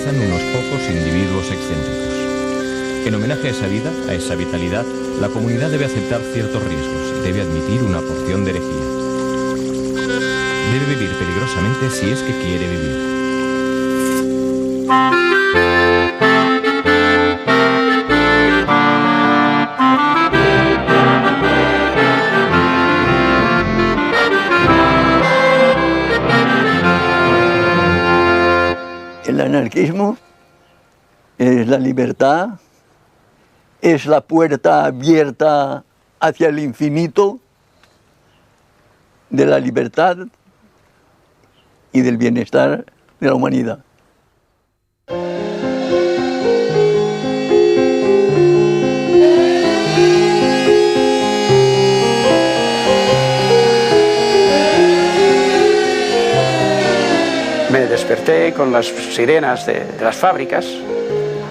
caracterizan unos pocos individuos excéntricos. En homenaje a esa vida, a esa vitalidad, la comunidad debe aceptar ciertos riesgos, debe admitir una porción de herejía. Debe vivir peligrosamente si es que quiere vivir. El anarquismo es la libertad, es la puerta abierta hacia el infinito de la libertad y del bienestar de la humanidad. Me desperté con las sirenas de las fábricas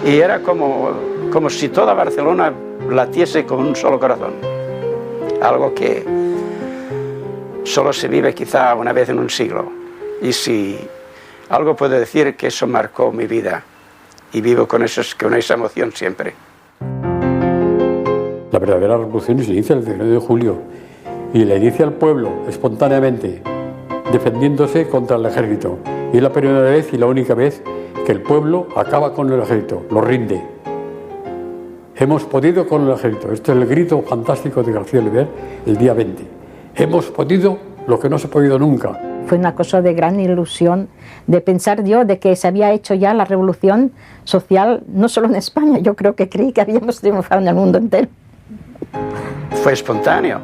y era como si toda Barcelona latiese con un solo corazón. Algo que solo se vive quizá una vez en un siglo. Y si algo puedo decir, que eso marcó mi vida y vivo con esa emoción siempre. La verdadera revolución se inicia el 19 de julio y la inicia el pueblo espontáneamente, defendiéndose contra el ejército. Y es la primera vez y la única vez que el pueblo acaba con el ejército, lo rinde. Hemos podido con el ejército. Este es el grito fantástico de García Oliver el día 20. Hemos podido lo que no se ha podido nunca. Fue una cosa de gran ilusión, de pensar yo de que se había hecho ya la revolución social, no solo en España, yo creo que creí que habíamos triunfado en el mundo entero. Fue espontáneo.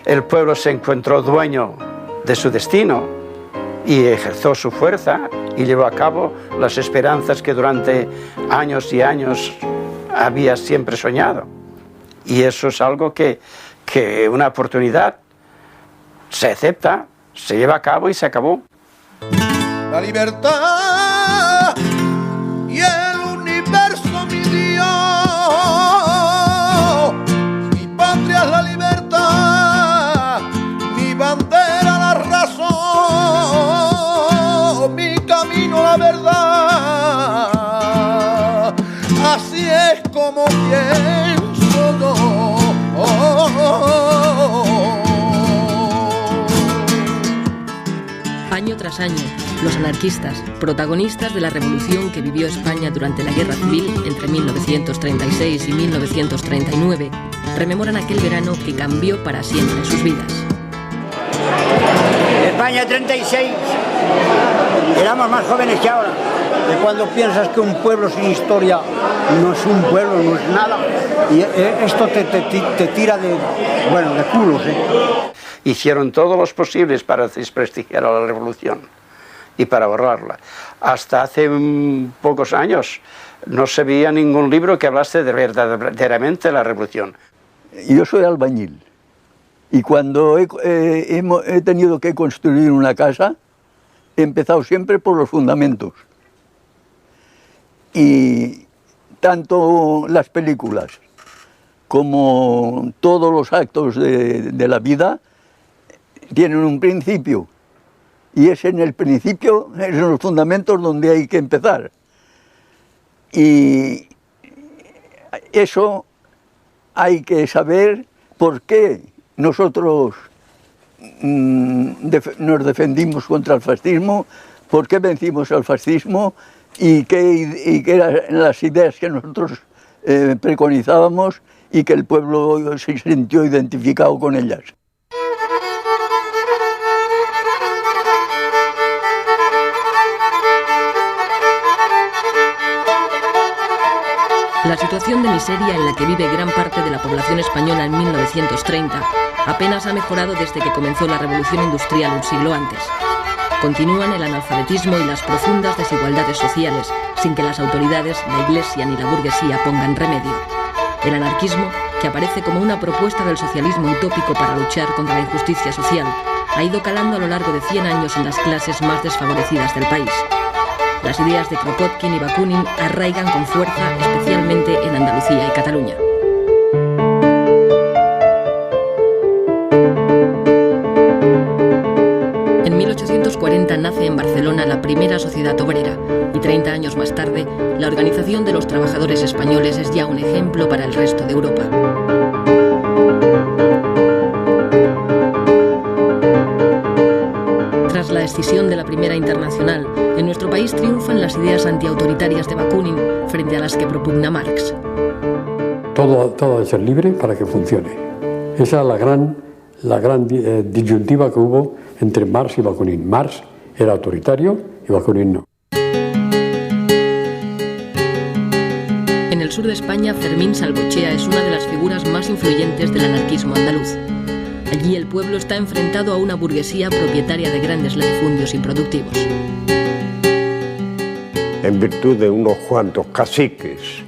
El pueblo se encontró dueño de su destino y ejerció su fuerza y llevó a cabo las esperanzas que durante años y años había siempre soñado. Y eso es algo que una oportunidad se acepta, se lleva a cabo y se acabó. La libertad y el universo, mi Dios. Mi patria es la libertad, mi bandera la razón, mi camino la verdad. Así es como pienso yo. Año tras año, los anarquistas, protagonistas de la revolución que vivió España durante la Guerra Civil entre 1936 y 1939, rememoran aquel verano que cambió para siempre sus vidas. España 36, éramos más jóvenes que ahora. De cuando piensas que un pueblo sin historia no es un pueblo, no es nada, y esto te tira de culos, Hicieron todos los posibles para desprestigiar a la revolución y para borrarla. Hasta hace pocos años no se veía ningún libro que hablase de verdaderamente la revolución. Yo soy albañil y cuando he tenido que construir una casa, he empezado siempre por los fundamentos. Y tanto las películas como todos los actos de la vida tienen un principio, y es en el principio, es en los fundamentos donde hay que empezar. Y eso hay que saber por qué nosotros nos defendimos contra el fascismo, por qué vencimos al fascismo y qué eran las ideas que nosotros preconizábamos y que el pueblo se sintió identificado con ellas. La situación de miseria en la que vive gran parte de la población española en 1930 apenas ha mejorado desde que comenzó la revolución industrial un siglo antes. Continúan el analfabetismo y las profundas desigualdades sociales, sin que las autoridades, la Iglesia ni la burguesía pongan remedio. El anarquismo, que aparece como una propuesta del socialismo utópico para luchar contra la injusticia social, ha ido calando a lo largo de 100 años en las clases más desfavorecidas del país. Las ideas de Kropotkin y Bakunin arraigan con fuerza, especialmente en Andalucía y Cataluña. En 1840 1940 nace en Barcelona la primera sociedad obrera y 30 años más tarde, la Organización de los Trabajadores Españoles es ya un ejemplo para el resto de Europa. Tras la escisión de la Primera Internacional, en nuestro país triunfan las ideas antiautoritarias de Bakunin frente a las que propugna Marx. Todo debe ser libre para que funcione. Esa es la gran disyuntiva que hubo entre Marx y Bakunin. Marx era autoritario y Bakunin no. En el sur de España, Fermín Salvochea es una de las figuras más influyentes del anarquismo andaluz. Allí el pueblo está enfrentado a una burguesía propietaria de grandes latifundios improductivos. En virtud de unos cuantos caciques,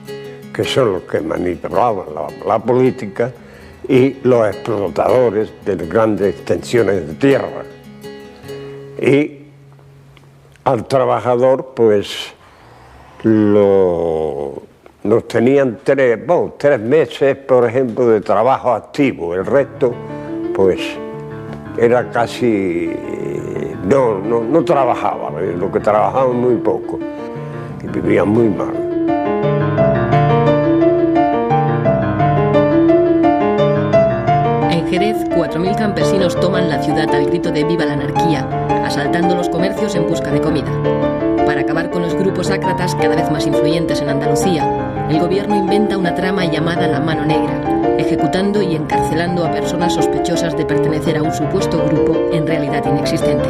que son los que manipulaban la política, y los explotadores de grandes extensiones de tierra. Y al trabajador, pues, nos tenían 3 meses, por ejemplo, de trabajo activo. El resto, pues, era casi... no trabajaba, lo que trabajaban muy poco y vivían muy mal. En Jerez, 4.000 campesinos toman la ciudad al grito de ¡Viva la anarquía!, asaltando los comercios en busca de comida. Para acabar con los grupos ácratas cada vez más influyentes en Andalucía, el gobierno inventa una trama llamada La Mano Negra, ejecutando y encarcelando a personas sospechosas de pertenecer a un supuesto grupo en realidad inexistente.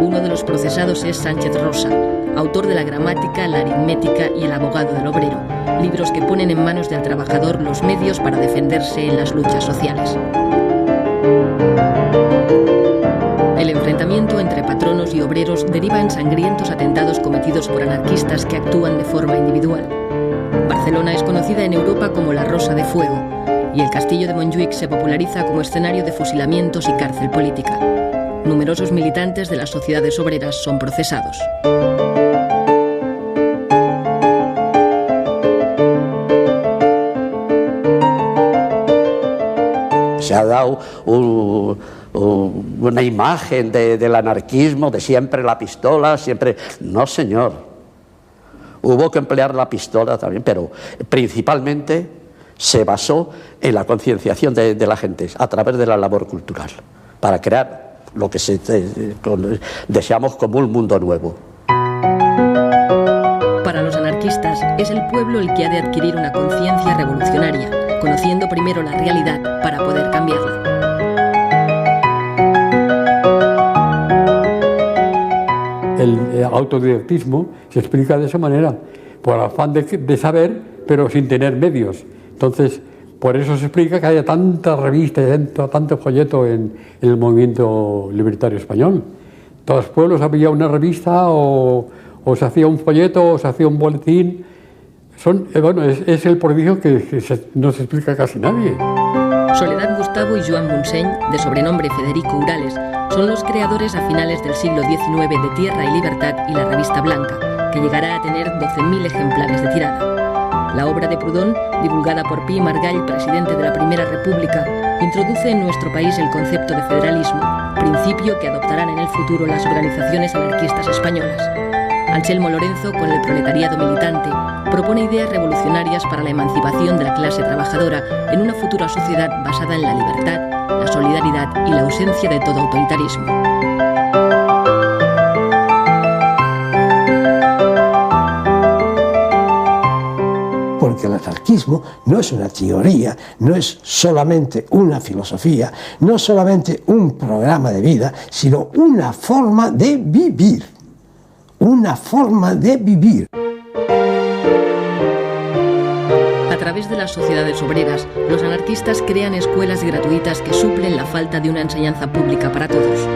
Uno de los procesados es Sánchez Rosa, autor de la gramática, la aritmética y el abogado del obrero, libros que ponen en manos del trabajador los medios para defenderse en las luchas sociales. El enfrentamiento entre patronos y obreros deriva en sangrientos atentados cometidos por anarquistas que actúan de forma individual. Barcelona es conocida en Europa como la Rosa de Fuego y el castillo de Montjuïc se populariza como escenario de fusilamientos y cárcel política. Numerosos militantes de las sociedades obreras son procesados. Se ha dado una imagen del anarquismo, de siempre la pistola, siempre... No, señor. Hubo que emplear la pistola también, pero principalmente se basó en la concienciación de la gente a través de la labor cultural, para crear lo que deseamos como un mundo nuevo. Para los anarquistas, es el pueblo el que ha de adquirir una conciencia revolucionaria, conociendo primero la realidad para poder cambiarla. El autodidactismo se explica de esa manera, por afán de saber, pero sin tener medios. Entonces, por eso se explica que haya tantas revistas y tanto folleto en el movimiento libertario español. En todos los pueblos había una revista o se hacía un folleto o se hacía un boletín. Es el prodigio que no se explica casi nadie. Soledad Gustavo y Joan Montseny, de sobrenombre Federico Urales, son los creadores a finales del siglo XIX de Tierra y Libertad y la revista Blanca, que llegará a tener 12.000 ejemplares de tirada. La obra de Proudhon, divulgada por Pi Margall, presidente de la Primera República, introduce en nuestro país el concepto de federalismo, principio que adoptarán en el futuro las organizaciones anarquistas españolas. Anselmo Lorenzo, con el proletariado militante, propone ideas revolucionarias para la emancipación de la clase trabajadora en una futura sociedad basada en la libertad, la solidaridad y la ausencia de todo autoritarismo. Porque el anarquismo no es una teoría, no es solamente una filosofía, no es solamente un programa de vida, sino una forma de vivir. Una forma de vivir. A través de las sociedades obreras, los anarquistas crean escuelas gratuitas que suplen la falta de una enseñanza pública para todos.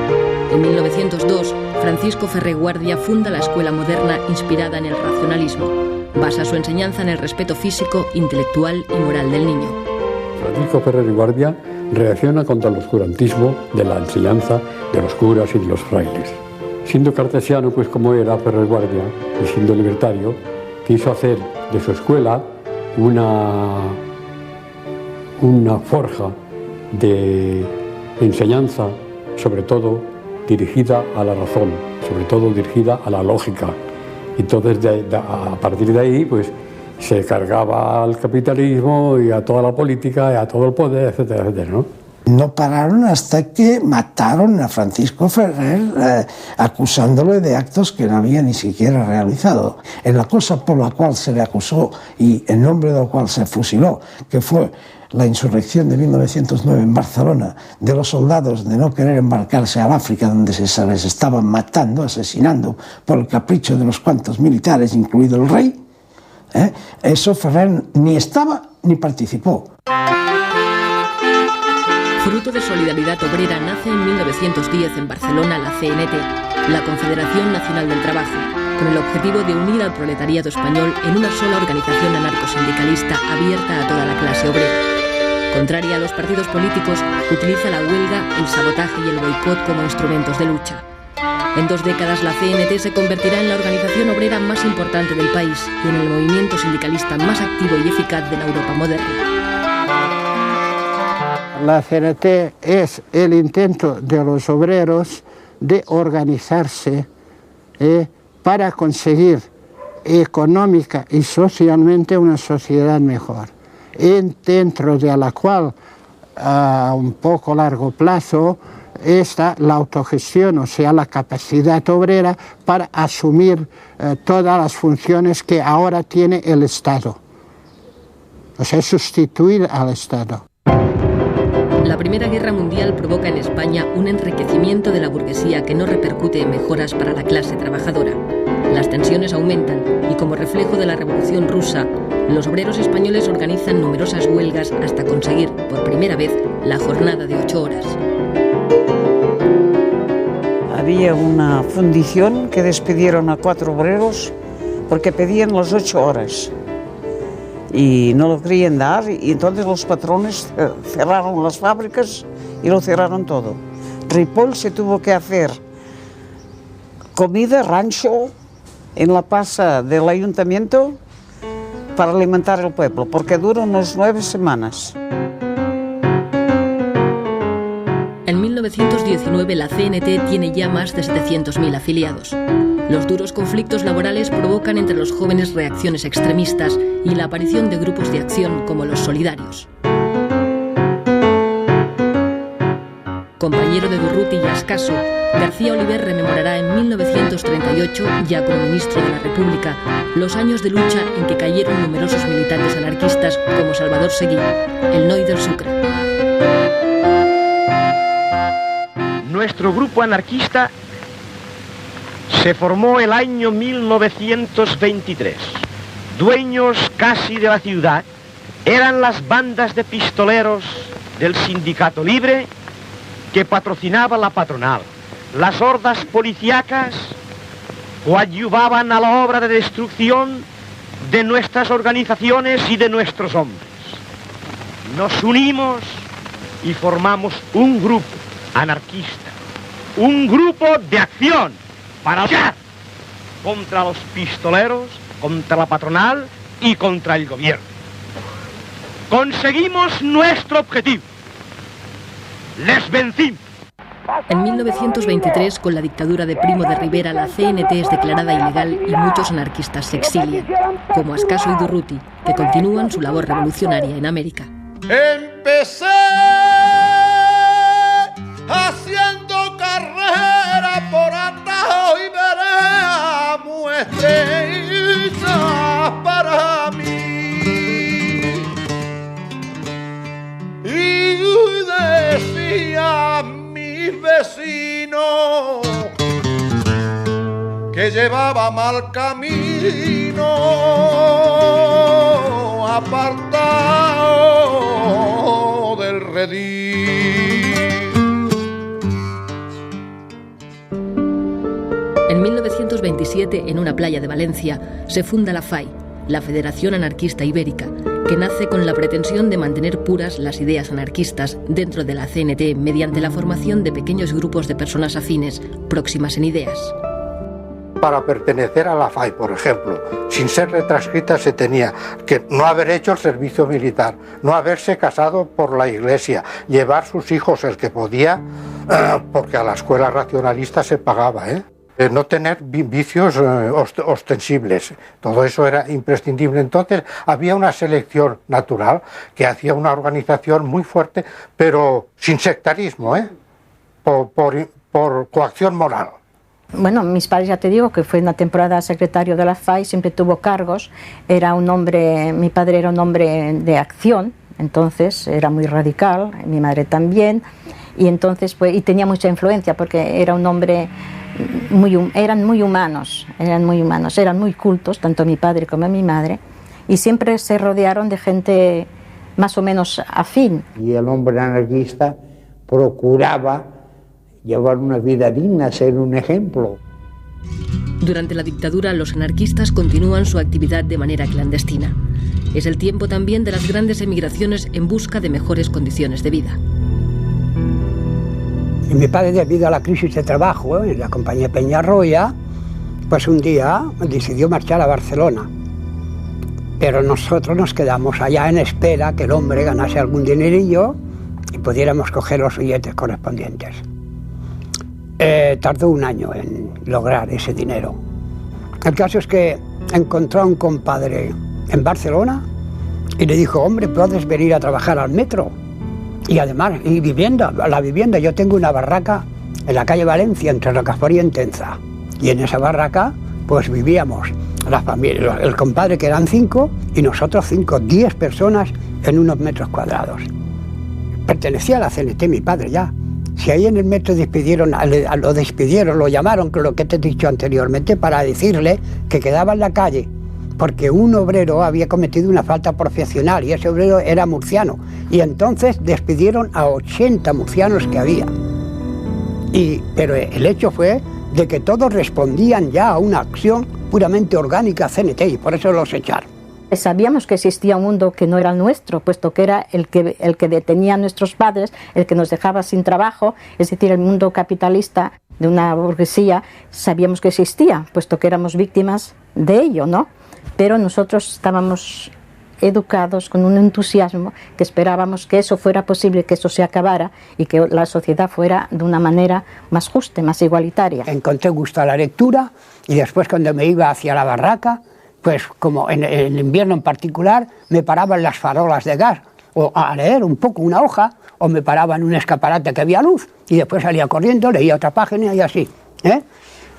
En 1902, Francisco Ferrer Guardia funda la escuela moderna inspirada en el racionalismo. Basa su enseñanza en el respeto físico, intelectual y moral del niño. Francisco Ferrer Guardia reacciona contra el oscurantismo de la enseñanza de los curas y de los frailes. Siendo cartesiano, pues como era Ferrer Guardia, y siendo libertario, quiso hacer de su escuela una forja de enseñanza sobre todo dirigida a la razón, sobre todo dirigida a la lógica. Entonces, a partir de ahí, pues se cargaba al capitalismo y a toda la política y a todo el poder, etcétera, etcétera, ¿no? No pararon hasta que mataron a Francisco Ferrer, acusándole de actos que no había ni siquiera realizado. En la cosa por la cual se le acusó y en nombre de la cual se fusiló, que fue la insurrección de 1909 en Barcelona, de los soldados de no querer embarcarse al África, donde se les estaban matando, asesinando por el capricho de unos cuantos militares, incluido el rey, eso Ferrer ni estaba ni participó. Fruto de Solidaridad Obrera nace en 1910 en Barcelona la CNT, la Confederación Nacional del Trabajo, con el objetivo de unir al proletariado español en una sola organización anarcosindicalista abierta a toda la clase obrera. Contraria a los partidos políticos, utiliza la huelga, el sabotaje y el boicot como instrumentos de lucha. En 2 décadas la CNT se convertirá en la organización obrera más importante del país y en el movimiento sindicalista más activo y eficaz de la Europa moderna. La CNT es el intento de los obreros de organizarse para conseguir económica y socialmente una sociedad mejor, dentro de la cual a un poco largo plazo está la autogestión, o sea, la capacidad obrera para asumir todas las funciones que ahora tiene el Estado, o sea, sustituir al Estado. La Primera Guerra Mundial provoca en España un enriquecimiento de la burguesía que no repercute en mejoras para la clase trabajadora. Las tensiones aumentan y, como reflejo de la Revolución Rusa, los obreros españoles organizan numerosas huelgas hasta conseguir, por primera vez, la jornada de 8 horas. Había una fundición que despidieron a 4 obreros porque pedían las 8 horas. Y no lo querían dar, y entonces los patrones cerraron las fábricas y lo cerraron todo. Ripoll se tuvo que hacer comida, rancho, en la plaza del ayuntamiento para alimentar al pueblo, porque dura unas 9 semanas. En 1919 la CNT tiene ya más de 700.000 afiliados. Los duros conflictos laborales provocan entre los jóvenes reacciones extremistas y la aparición de grupos de acción como los solidarios. Compañero de Durruti y Ascaso, García Oliver rememorará en 1938, ya como ministro de la República, los años de lucha en que cayeron numerosos militantes anarquistas como Salvador Seguí, el Noi del Sucre. Nuestro grupo anarquista se formó el año 1923. Dueños casi de la ciudad eran las bandas de pistoleros del Sindicato Libre que patrocinaba la patronal. Las hordas policíacas coadyuvaban a la obra de destrucción de nuestras organizaciones y de nuestros hombres. Nos unimos y formamos un grupo anarquista, un grupo de acción para luchar contra los pistoleros, contra la patronal y contra el gobierno. Conseguimos nuestro objetivo. Les vencimos. En 1923, con la dictadura de Primo de Rivera, la CNT es declarada ilegal y muchos anarquistas se exilian, como Ascaso y Durruti, que continúan su labor revolucionaria en América. Empecé haciendo carrera por atajo y veré muestras para mí. Y decía mis vecinos que llevaba mal camino, apartado del redil. En 1927, en una playa de Valencia, se funda la FAI, la Federación Anarquista Ibérica, que nace con la pretensión de mantener puras las ideas anarquistas dentro de la CNT mediante la formación de pequeños grupos de personas afines, próximas en ideas. Para pertenecer a la FAI, por ejemplo, sin ser retranscrita, se tenía que no haber hecho el servicio militar, no haberse casado por la iglesia, llevar sus hijos, el que podía, porque a la escuela racionalista se pagaba, no tener vicios ostensibles, todo eso era imprescindible. Entonces había una selección natural que hacía una organización muy fuerte, pero sin sectarismo, por coacción moral. Bueno, mis padres, ya te digo, que fue una temporada secretario de la FAI, siempre tuvo cargos, era un hombre, mi padre era un hombre de acción, entonces era muy radical, mi madre también, y entonces pues, y tenía mucha influencia porque era un hombre eran muy humanos, eran muy cultos, tanto mi padre como mi madre, y siempre se rodearon de gente más o menos afín. Y el hombre anarquista procuraba llevar una vida digna, ser un ejemplo. Durante la dictadura, los anarquistas continúan su actividad de manera clandestina. Es el tiempo también de las grandes emigraciones en busca de mejores condiciones de vida. Y mi padre, debido a la crisis de trabajo en la compañía Peñarroya, pues un día decidió marchar a Barcelona. Pero nosotros nos quedamos allá en espera que el hombre ganase algún dinerillo y pudiéramos coger los billetes correspondientes. Tardó un año en lograr ese dinero. El caso es que encontró a un compadre en Barcelona y le dijo: hombre, puedes venir a trabajar al metro. Y además, la vivienda, yo tengo una barraca en la calle Valencia, entre Rocafort y Entenza. Y en esa barraca, pues vivíamos la familia, el compadre, que eran 5, y nosotros 5, 10 personas en unos metros cuadrados. Pertenecía a la CNT, mi padre ya. Si ahí en el metro lo llamaron, lo que te he dicho anteriormente, para decirle que quedaba en la calle, porque un obrero había cometido una falta profesional y ese obrero era murciano. Y entonces despidieron a 80 murcianos que había. Pero el hecho fue de que todos respondían ya a una acción puramente orgánica CNT y por eso los echaron. Sabíamos que existía un mundo que no era el nuestro, puesto que era el que detenía a nuestros padres, el que nos dejaba sin trabajo, es decir, el mundo capitalista de una burguesía, sabíamos que existía, puesto que éramos víctimas de ello, ¿no? Pero nosotros estábamos educados con un entusiasmo que esperábamos que eso fuera posible, que eso se acabara y que la sociedad fuera de una manera más justa, más igualitaria. Encontré gusto a la lectura y después, cuando me iba hacia la barraca, pues como en el invierno en particular, me paraba en las farolas de gas o a leer un poco una hoja, o me paraba en un escaparate que había luz y después salía corriendo, leía otra página y así.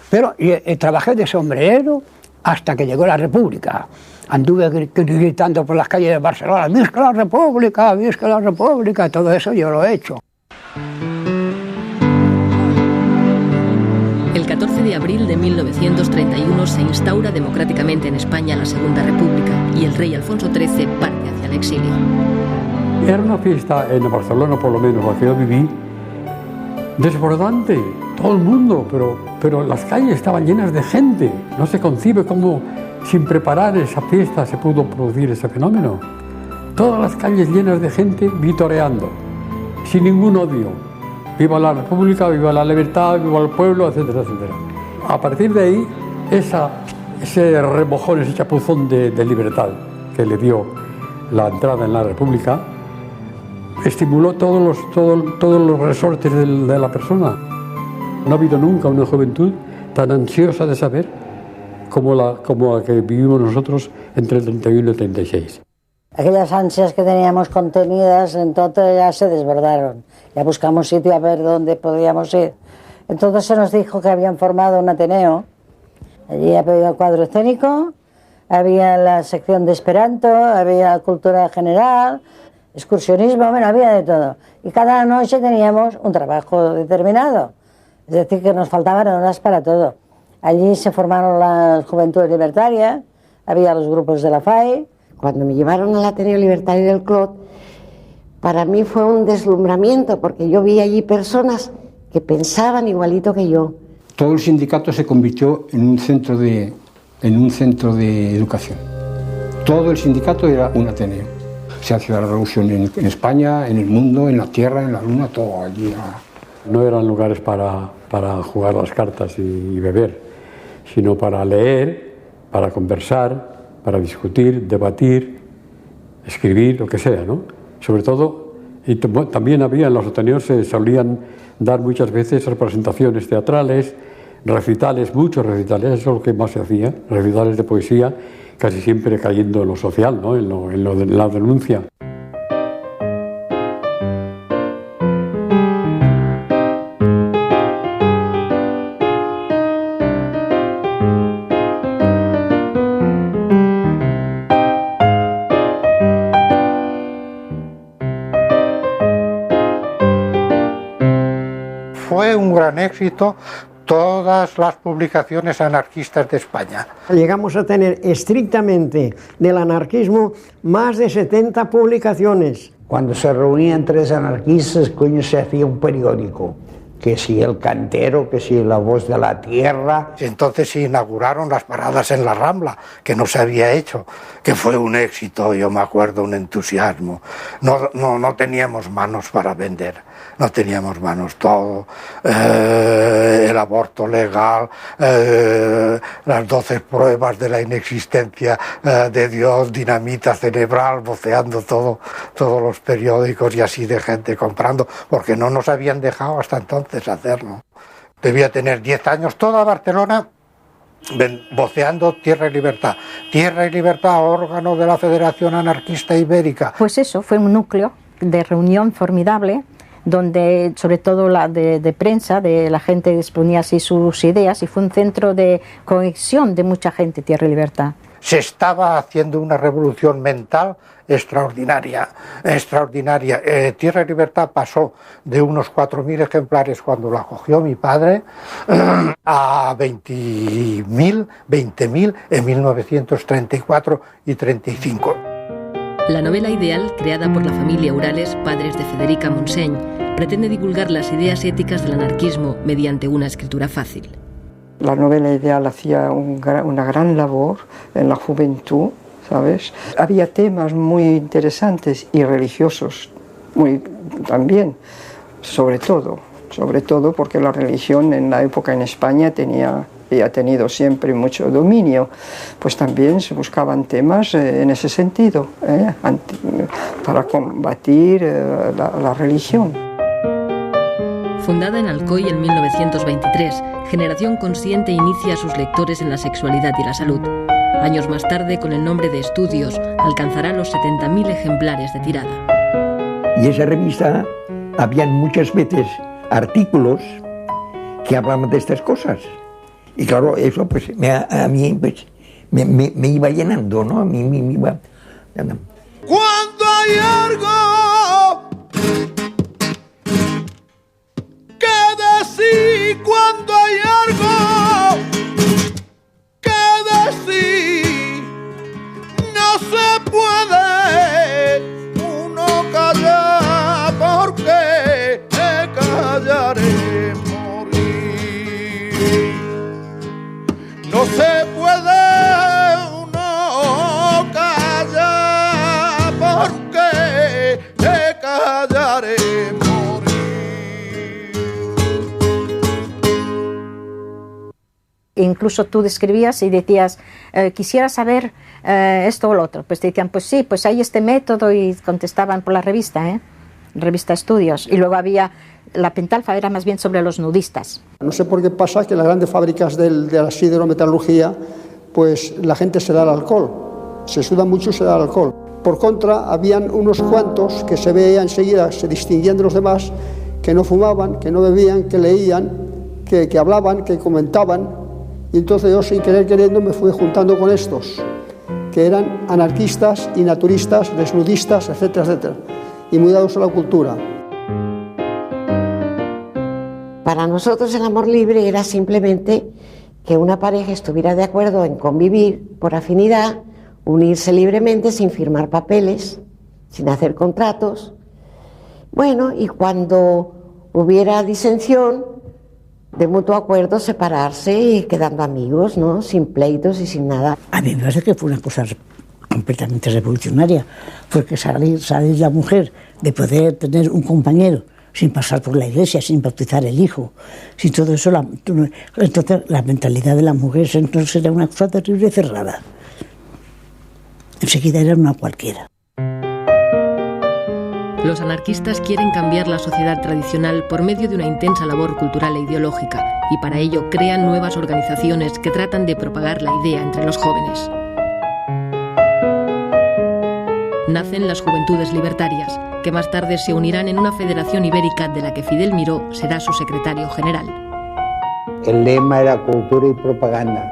Pero trabajé de sombrerero hasta que llegó la República. Anduve gritando por las calles de Barcelona: ¡Visca la República! ¡Visca la República! Todo eso yo lo he hecho. El 14 de abril de 1931 se instaura democráticamente en España la Segunda República y el rey Alfonso XIII parte hacia el exilio. Era una fiesta en Barcelona, por lo menos la que yo viví, desbordante, todo el mundo, pero las calles estaban llenas de gente. No se concibe cómo sin preparar esa fiesta se pudo producir ese fenómeno. Todas las calles llenas de gente vitoreando, sin ningún odio. Viva la República, viva la libertad, viva el pueblo, etcétera, etcétera. A partir de ahí, ese remojón, ese chapuzón de libertad que le dio la entrada en la República, estimuló todos los resortes de la persona. No ha habido nunca una juventud tan ansiosa de saber como la que vivimos nosotros entre el 31 y el 36. Aquellas ansias que teníamos contenidas, entonces ya se desbordaron. Ya buscamos sitio a ver dónde podíamos ir. Entonces se nos dijo que habían formado un Ateneo. Allí había el cuadro escénico, había la sección de Esperanto, había cultura general, excursionismo, bueno, había de todo. Y cada noche teníamos un trabajo determinado. Es decir, que nos faltaban horas para todo. Allí se formaron las Juventudes Libertarias, había los grupos de la FAI. Cuando me llevaron al Ateneo Libertario del Clot, para mí fue un deslumbramiento, porque yo vi allí personas que pensaban igualito que yo. Todo el sindicato se convirtió en un centro de educación. Todo el sindicato era un Ateneo. Se hacía la revolución en España, en el mundo, en la tierra, en la luna, todo allí. No eran lugares para jugar las cartas y beber, sino para leer, para conversar, para discutir, debatir, escribir, lo que sea, ¿no? Sobre todo Y también había en los Ateneos, se solían dar muchas veces representaciones teatrales, recitales, muchos recitales, eso es lo que más se hacía, recitales de poesía, casi siempre cayendo en lo social, ¿no? en lo de la denuncia. Fue un gran éxito todas las publicaciones anarquistas de España. Llegamos a tener estrictamente del anarquismo más de 70 publicaciones. Cuando se reunían tres anarquistas, coño, se hacía un periódico. Que si El Cantero, que si La Voz de la Tierra. Entonces se inauguraron las paradas en la Rambla, que no se había hecho, que fue un éxito, yo me acuerdo, un entusiasmo. No teníamos manos para vender, no teníamos manos, todo, el aborto legal, las 12 pruebas de la inexistencia de Dios, dinamita cerebral, voceando todos los periódicos y así de gente comprando, porque no nos habían dejado hasta entonces hacerlo. Debía tener 10 años, toda Barcelona voceando Tierra y Libertad. Tierra y Libertad, órgano de la Federación Anarquista Ibérica. Pues eso, fue un núcleo de reunión formidable, donde sobre todo la de prensa, de la gente exponía así sus ideas, y fue un centro de conexión de mucha gente, Tierra y Libertad. Se estaba haciendo una revolución mental extraordinaria. Tierra y Libertad pasó de unos 4.000 ejemplares cuando la cogió mi padre a 20.000 en 1934 y 35. La novela ideal, creada por la familia Urales, padres de Federica Montseny, pretende divulgar las ideas éticas del anarquismo mediante una escritura fácil. La novela ideal hacía una gran labor en la juventud, ¿sabes? Había temas muy interesantes y religiosos también, sobre todo porque la religión en la época en España ha tenido siempre mucho dominio, pues también se buscaban temas en ese sentido, para combatir la religión. Fundada en Alcoy en 1923, Generación Consciente inicia a sus lectores en la sexualidad y la salud. Años más tarde, con el nombre de Estudios, alcanzará los 70.000 ejemplares de tirada. Y esa revista, habían muchas veces artículos que hablaban de estas cosas. Y claro, eso pues a mí pues, me iba llenando, ¿no? A mí me iba... Cuando hay algo que decir, cuando hay algo que decir, no se puede uno callar, porque callar es morir. No se puede uno callar, porque callar es morir. Incluso tú describías y decías, quisiera saber esto o lo otro. Pues te decían, pues sí, pues hay este método, y contestaban por la revista, revista Estudios. Y luego había, la Pentalfa era más bien sobre los nudistas. No sé por qué pasa que en las grandes fábricas de la siderometalurgia, pues la gente se da al alcohol. Se suda mucho, se da al alcohol. Por contra, habían unos cuantos que se veían enseguida, se distinguían de los demás, que no fumaban, que no bebían, que leían, que hablaban, que comentaban. Y entonces yo, sin querer queriendo, me fui juntando con estos, que eran anarquistas y naturistas, desnudistas, etcétera, etcétera, y muy dados a la cultura. Para nosotros el amor libre era simplemente que una pareja estuviera de acuerdo en convivir por afinidad, unirse libremente sin firmar papeles, sin hacer contratos. Bueno, y cuando hubiera disensión, de mutuo acuerdo, separarse y quedando amigos, ¿no? Sin pleitos y sin nada. A mí me parece que fue una cosa completamente revolucionaria, porque salir la mujer de poder tener un compañero sin pasar por la iglesia, sin bautizar el hijo, sin todo eso, entonces la mentalidad de la mujer entonces era una cosa terrible y cerrada. Enseguida era una cualquiera. Los anarquistas quieren cambiar la sociedad tradicional por medio de una intensa labor cultural e ideológica, y para ello crean nuevas organizaciones que tratan de propagar la idea entre los jóvenes. Nacen las Juventudes Libertarias, que más tarde se unirán en una federación ibérica de la que Fidel Miró será su secretario general. El lema era cultura y propaganda.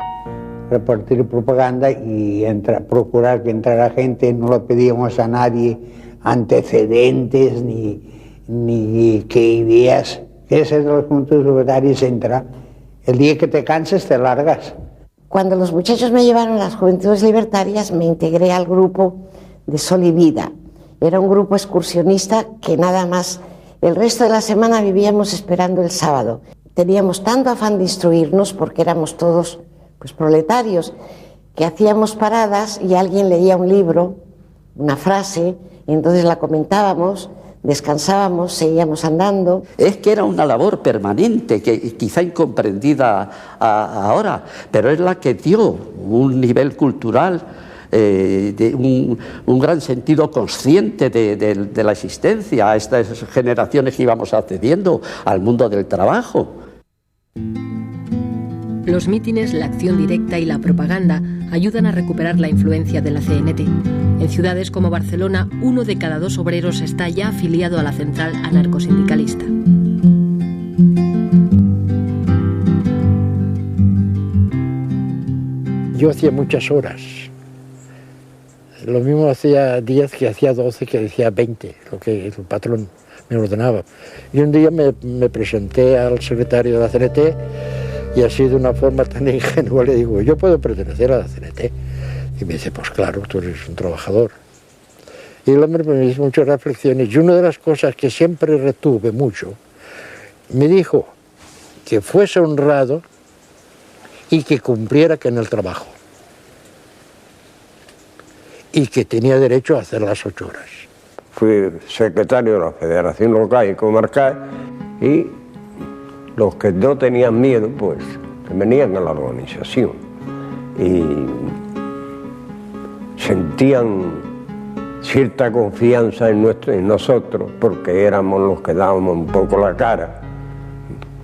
Repartir propaganda y procurar que entrara gente. No le pedíamos a nadie antecedentes ni qué ideas. ¿Quieres ser de los Juventudes Libertarias? Entra. El día que te canses te largas. Cuando los muchachos me llevaron a las Juventudes Libertarias, me integré al grupo de Sol y Vida. Era un grupo excursionista que nada más el resto de la semana vivíamos esperando el sábado. Teníamos tanto afán de instruirnos, porque éramos todos pues proletarios, que hacíamos paradas y alguien leía un libro, una frase, y entonces la comentábamos, descansábamos, seguíamos andando. Es que era una labor permanente, que quizá incomprendida ahora, pero es la que dio un nivel cultural, de un gran sentido consciente de la existencia a estas generaciones que íbamos accediendo al mundo del trabajo. Los mítines, la acción directa y la propaganda ayudan a recuperar la influencia de la CNT. En ciudades como Barcelona, 1 de cada 2 obreros está ya afiliado a la central anarcosindicalista. Yo hacía muchas horas. Lo mismo hacía 10 que hacía 12 que decía 20, lo que el patrón me ordenaba. Y un día me presenté al secretario de la CNT y así de una forma tan ingenua le digo, yo puedo pertenecer a la CNT. Y me dice, pues claro, tú eres un trabajador. Y el hombre me hizo muchas reflexiones y una de las cosas que siempre retuve mucho, me dijo que fuese honrado y que cumpliera que en el trabajo. Y que tenía derecho a hacer las 8 horas. Fui secretario de la Federación Local y Comarcal y los que no tenían miedo, pues, venían a la organización y sentían cierta confianza en nosotros porque éramos los que dábamos un poco la cara.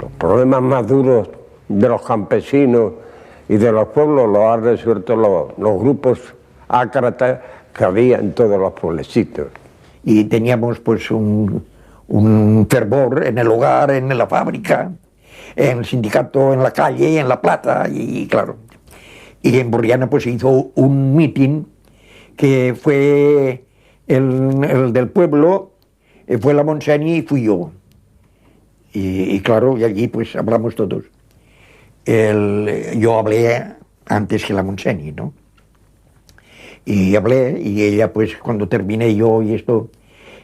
Los problemas más duros de los campesinos y de los pueblos los han resuelto los grupos ácratas que había en todos los pueblecitos. Y teníamos pues un fervor en el hogar, en la fábrica, en el sindicato, en la calle, en La Plata, y claro. Y en Borriana pues se hizo un mitin que fue el del pueblo, fue la Montseny y fui yo. Y claro, y allí pues hablamos todos. Yo hablé antes que la Montseny, ¿no? Y hablé, y ella pues cuando terminé yo y esto,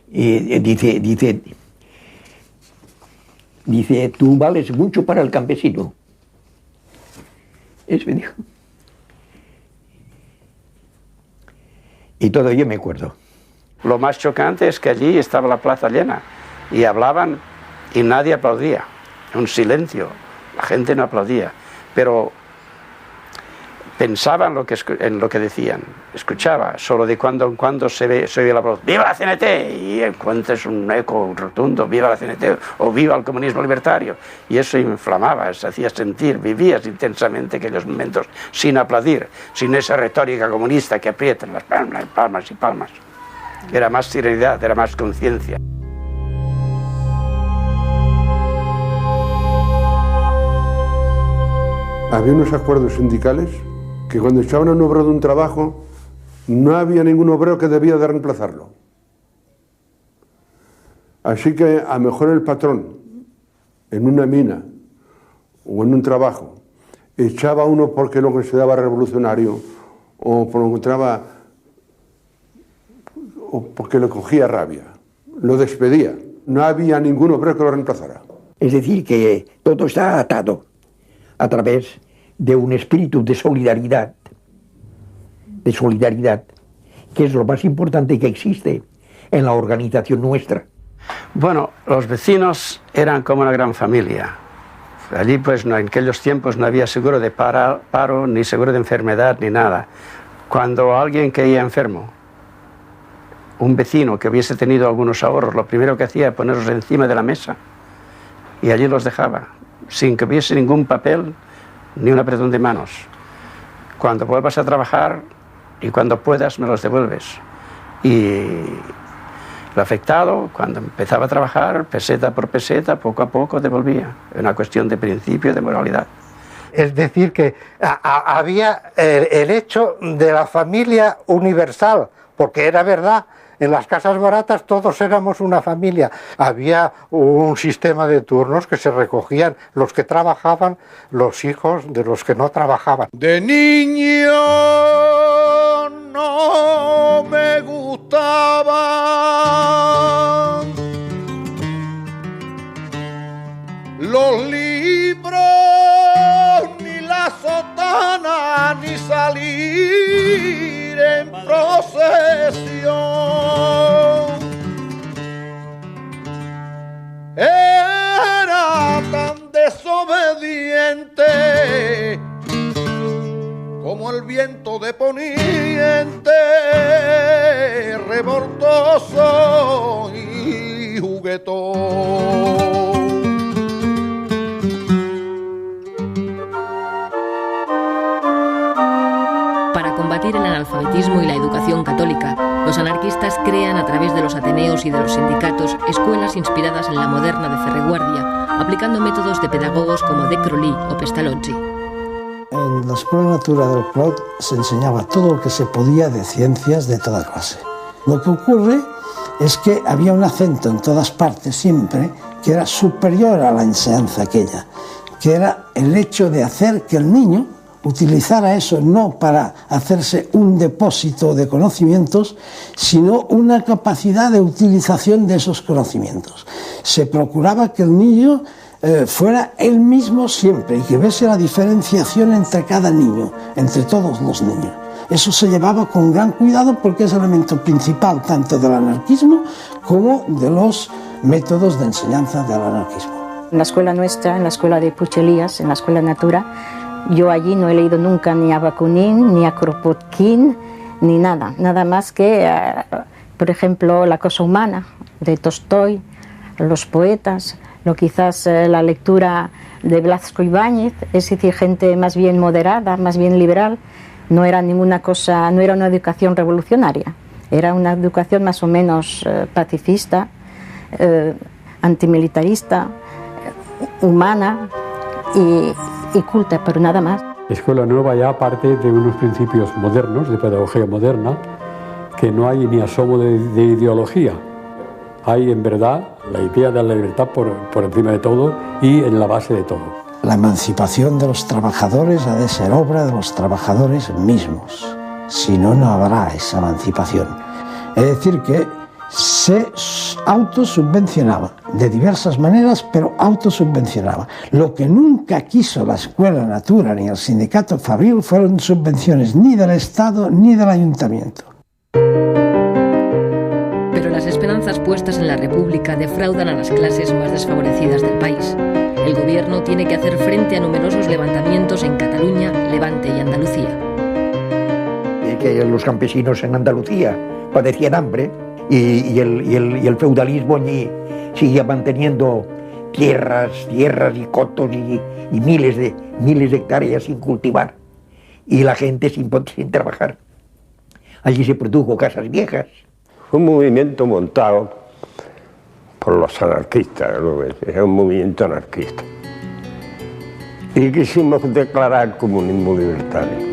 dice, tú vales mucho para el campesino. Eso me dijo. Y todo yo me acuerdo. Lo más chocante es que allí estaba la plaza llena y hablaban y nadie aplaudía, un silencio, la gente no aplaudía, pero pensaba en lo que decían, escuchaba, solo de cuando en cuando se oye la voz, ¡viva la CNT! Y encuentras un eco rotundo, ¡viva la CNT! O ¡viva el comunismo libertario! Y eso inflamaba, se hacía sentir, vivías intensamente aquellos momentos sin aplaudir, sin esa retórica comunista que aprietan las palmas, palmas y palmas. Era más serenidad, era más conciencia. Había unos acuerdos sindicales que cuando echaban a un obrero de un trabajo, no había ningún obrero que debía de reemplazarlo. Así que a lo mejor el patrón, en una mina o en un trabajo, echaba a uno porque lo consideraba revolucionario o porque lo encontraba o porque le cogía rabia, lo despedía. No había ningún obrero que lo reemplazara. Es decir, que todo está atado a través de un espíritu de solidaridad, que es lo más importante que existe en la organización nuestra. Bueno, los vecinos eran como una gran familia. Allí, pues, en aquellos tiempos no había seguro de paro, ni seguro de enfermedad, ni nada. Cuando alguien caía enfermo, un vecino que hubiese tenido algunos ahorros, lo primero que hacía era ponerlos encima de la mesa y allí los dejaba, sin que hubiese ningún papel ni un apretón de manos. Cuando vuelvas a trabajar y cuando puedas me los devuelves. Y el afectado, cuando empezaba a trabajar, peseta por peseta, poco a poco devolvía. Una cuestión de principio, de moralidad. Es decir, que había el hecho de la familia universal, porque era verdad, en las casas baratas todos éramos una familia. Había un sistema de turnos que se recogían los que trabajaban, los hijos de los que no trabajaban. De niño no me gustaban los libros, ni la sotana, ni salir en procesión. Era tan desobediente como el viento de poniente, revoltoso y juguetón. Para combatir el analfabetismo y la educación católica, los anarquistas crean a través de los ateneos y de los sindicatos escuelas inspiradas en la moderna de Ferreguardia, aplicando métodos de pedagogos como De Crolí o Pestalozzi. En la Escuela Natura del Clot se enseñaba todo lo que se podía de ciencias de toda clase. Lo que ocurre es que había un acento en todas partes siempre que era superior a la enseñanza aquella, que era el hecho de hacer que el niño utilizara eso no para hacerse un depósito de conocimientos, sino una capacidad de utilización de esos conocimientos. Se procuraba que el niño fuera él mismo siempre y que viese la diferenciación entre cada niño, entre todos los niños. Eso se llevaba con gran cuidado porque es el elemento principal tanto del anarquismo como de los métodos de enseñanza del anarquismo. En la escuela nuestra, en la escuela de Puchelías, en la escuela Natura, yo allí no he leído nunca ni a Bakunin, ni a Kropotkin, ni nada. Nada más que, por ejemplo, La cosa humana, de Tolstoy, los poetas, quizás la lectura de Blasco Ibáñez, es decir, gente más bien moderada, más bien liberal. No era ninguna cosa, no era una educación revolucionaria, era una educación más o menos pacifista, antimilitarista, humana y culta, pero nada más. La Escuela Nueva ya parte de unos principios modernos, de pedagogía moderna, que no hay ni asomo de ideología. Hay en verdad la idea de la libertad por encima de todo y en la base de todo. La emancipación de los trabajadores ha de ser obra de los trabajadores mismos, si no, no habrá esa emancipación. Es decir, que se autosubvencionaba de diversas maneras, pero autosubvencionaba. Lo que nunca quiso la Escuela Natura ni el sindicato Fabril fueron subvenciones ni del Estado ni del Ayuntamiento. Pero las esperanzas puestas en la República defraudan a las clases más desfavorecidas del país. El gobierno tiene que hacer frente a numerosos levantamientos en Cataluña, Levante y Andalucía. Y que los campesinos en Andalucía padecían hambre y el feudalismo allí seguía manteniendo tierras y cotos y miles de hectáreas sin cultivar y la gente sin trabajar. Allí se produjo casas viejas. Fue un movimiento montado por los anarquistas, era un movimiento anarquista. Y quisimos declarar el comunismo libertario.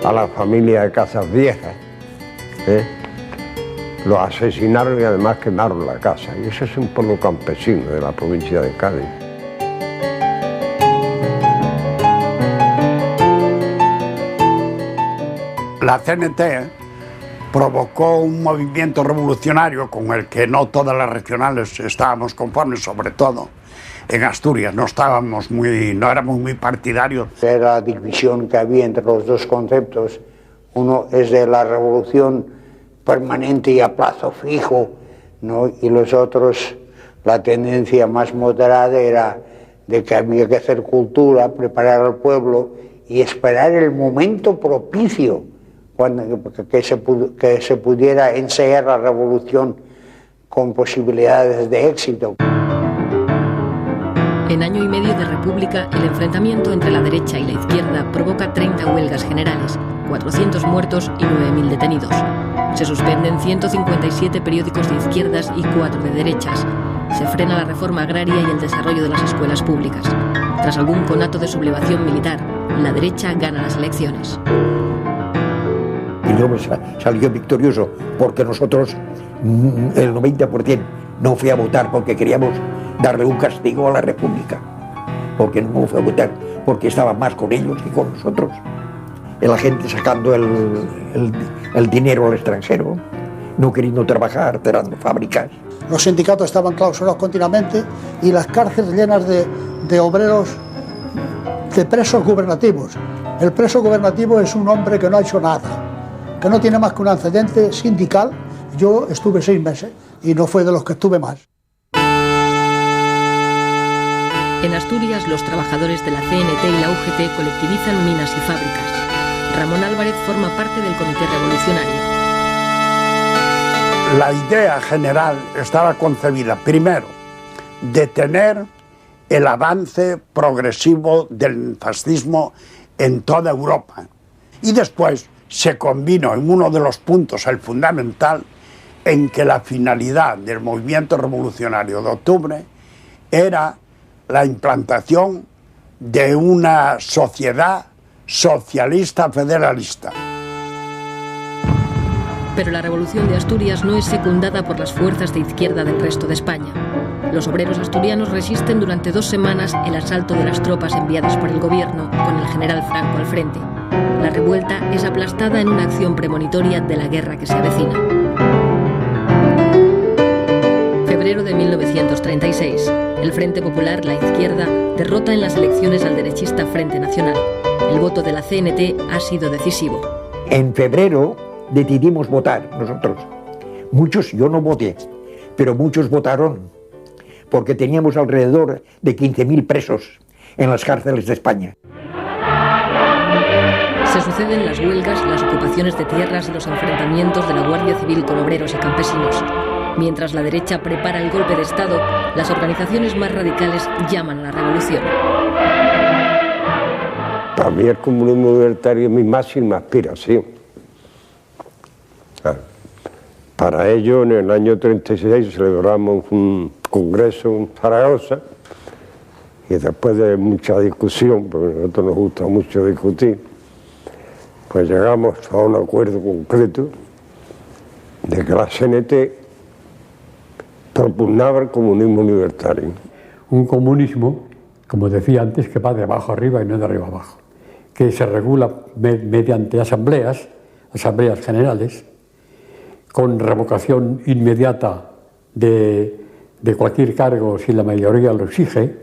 A la familia de Casas Viejas, los asesinaron y además quemaron la casa. Y ese es un pueblo campesino de la provincia de Cádiz. La CNT provocó un movimiento revolucionario con el que no todas las regionales estábamos conformes, sobre todo en Asturias, no éramos muy partidarios. Era la división que había entre los dos conceptos. Uno es de la revolución permanente y a plazo fijo, ¿no? Y los otros, la tendencia más moderada era de que había que hacer cultura, preparar al pueblo y esperar el momento propicio que se pudiera ensayar la revolución con posibilidades de éxito. En año y medio de república, el enfrentamiento entre la derecha y la izquierda provoca 30 huelgas generales, 400 muertos y 9.000 detenidos. Se suspenden 157 periódicos de izquierdas y 4 de derechas. Se frena la reforma agraria y el desarrollo de las escuelas públicas. Tras algún conato de sublevación militar, la derecha gana las elecciones. Y luego salió victorioso porque nosotros, el 90%, no fui a votar porque queríamos darle un castigo a la República. Porque no fue a votar, porque estaba más con ellos que con nosotros. La gente sacando el dinero al extranjero, no queriendo trabajar, cerrando fábricas. Los sindicatos estaban clausurados continuamente y las cárceles llenas de obreros, de presos gubernativos. El preso gubernativo es un hombre que no ha hecho nada, que no tiene más que un antecedente sindical. Yo estuve 6 meses y no fue de los que estuve más. En Asturias, los trabajadores de la CNT y la UGT colectivizan minas y fábricas. Ramón Álvarez forma parte del Comité Revolucionario. La idea general estaba concebida, primero, detener el avance progresivo del fascismo en toda Europa. Y después se combinó en uno de los puntos, el fundamental, en que la finalidad del movimiento revolucionario de octubre era la implantación de una sociedad socialista federalista. Pero la revolución de Asturias no es secundada por las fuerzas de izquierda del resto de España. Los obreros asturianos resisten durante 2 semanas el asalto de las tropas enviadas por el gobierno, con el general Franco al frente. La revuelta es aplastada en una acción premonitoria de la guerra que se avecina. Febrero de 1936. El Frente Popular, la izquierda, derrota en las elecciones al derechista Frente Nacional. El voto de la CNT ha sido decisivo. En febrero decidimos votar nosotros. Muchos, yo no voté, pero muchos votaron, porque teníamos alrededor de 15.000 presos en las cárceles de España. Se suceden las huelgas, las ocupaciones de tierras y los enfrentamientos de la Guardia Civil con obreros y campesinos. Mientras la derecha prepara el golpe de Estado, las organizaciones más radicales llaman a la revolución. Para mí el comunismo libertario es mi máxima aspiración. Para ello, en el año 36 celebramos un congreso en Zaragoza y después de mucha discusión, porque a nosotros nos gusta mucho discutir, pues llegamos a un acuerdo concreto de que la CNT propugnaba el comunismo libertario. Un comunismo, como decía antes, que va de abajo arriba y no de arriba abajo, que se regula mediante asambleas generales, con revocación inmediata de cualquier cargo si la mayoría lo exige.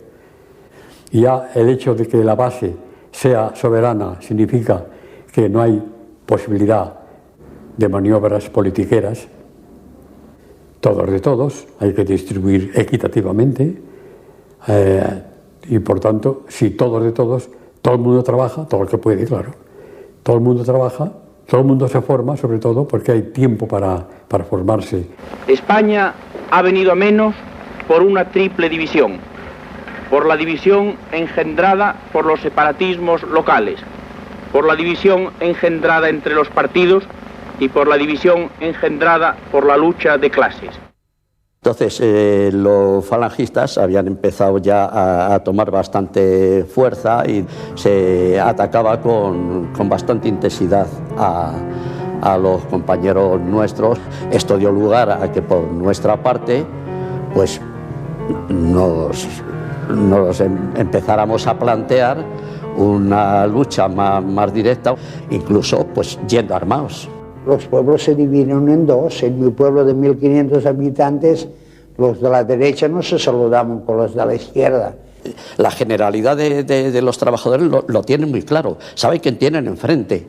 Y ya el hecho de que la base sea soberana significa que no hay posibilidad de maniobras politiqueras. Todos de todos, hay que distribuir equitativamente y por tanto, si todos de todos, todo el mundo trabaja, todo el que puede, claro. Todo el mundo trabaja, todo el mundo se forma, sobre todo porque hay tiempo para formarse. España ha venido a menos por una triple división. Por la división engendrada por los separatismos locales, por la división engendrada entre los partidos y por la división engendrada por la lucha de clases. Entonces los falangistas habían empezado ya a tomar bastante fuerza y se atacaba con bastante intensidad a los compañeros nuestros. Esto dio lugar a que por nuestra parte pues nos empezáramos a plantear una lucha más directa, incluso pues yendo armados. Los pueblos se dividieron en dos. En mi pueblo de 1.500 habitantes, los de la derecha no se saludaban con los de la izquierda. La generalidad de los trabajadores lo tienen muy claro. Saben que tienen enfrente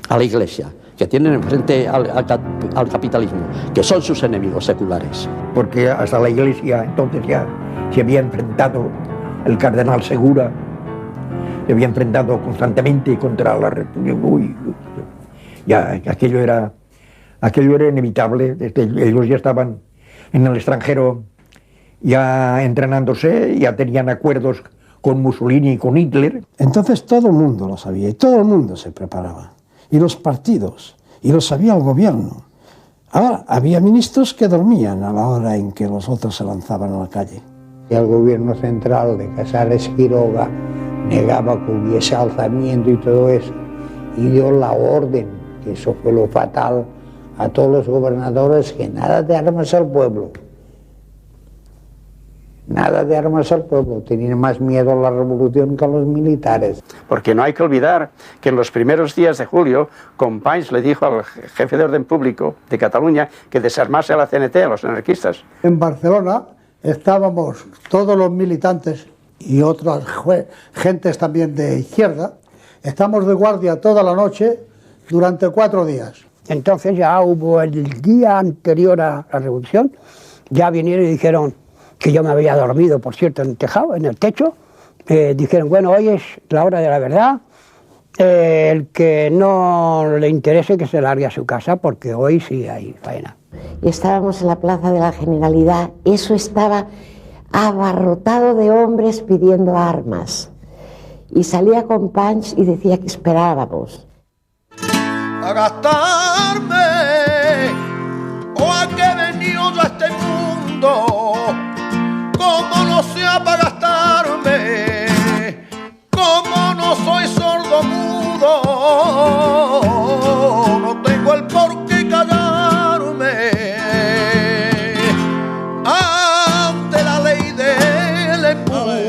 a la Iglesia, que tienen enfrente al capitalismo, que son sus enemigos seculares. Porque hasta la Iglesia entonces ya se había enfrentado el cardenal Segura, se había enfrentado constantemente contra la República. Ya aquello era inevitable. Ellos ya estaban en el extranjero ya entrenándose, ya tenían acuerdos con Mussolini y con Hitler. Entonces todo el mundo lo sabía y todo el mundo se preparaba. Y los partidos, y lo sabía el gobierno. Ahora, había ministros que dormían a la hora en que los otros se lanzaban a la calle. Y el gobierno central de Casares Quiroga negaba que hubiese alzamiento y todo eso. Y dio la orden, que eso fue lo fatal, a todos los gobernadores, que nada de armas al pueblo. Nada de armas al pueblo. Tenían más miedo a la revolución que a los militares. Porque no hay que olvidar que en los primeros días de julio, Companys le dijo al jefe de orden público de Cataluña que desarmase a la CNT, a los anarquistas. En Barcelona estábamos todos los militantes y otras gentes también de izquierda. Estamos de guardia toda la noche durante 4 días. Entonces ya hubo el día anterior a la revolución, ya vinieron y dijeron que yo me había dormido, por cierto, en el tejado, en el techo. Dijeron, bueno, hoy es la hora de la verdad, el que no le interese que se largue a su casa, porque hoy sí hay faena. Y estábamos en la Plaza de la Generalidad, eso estaba abarrotado de hombres pidiendo armas. Y salía Companys y decía que esperábamos. A gastarme, o a que he venido yo a este mundo, como no sea para gastarme, como no soy sordo mudo, no tengo el por qué callarme ante la ley del embudo.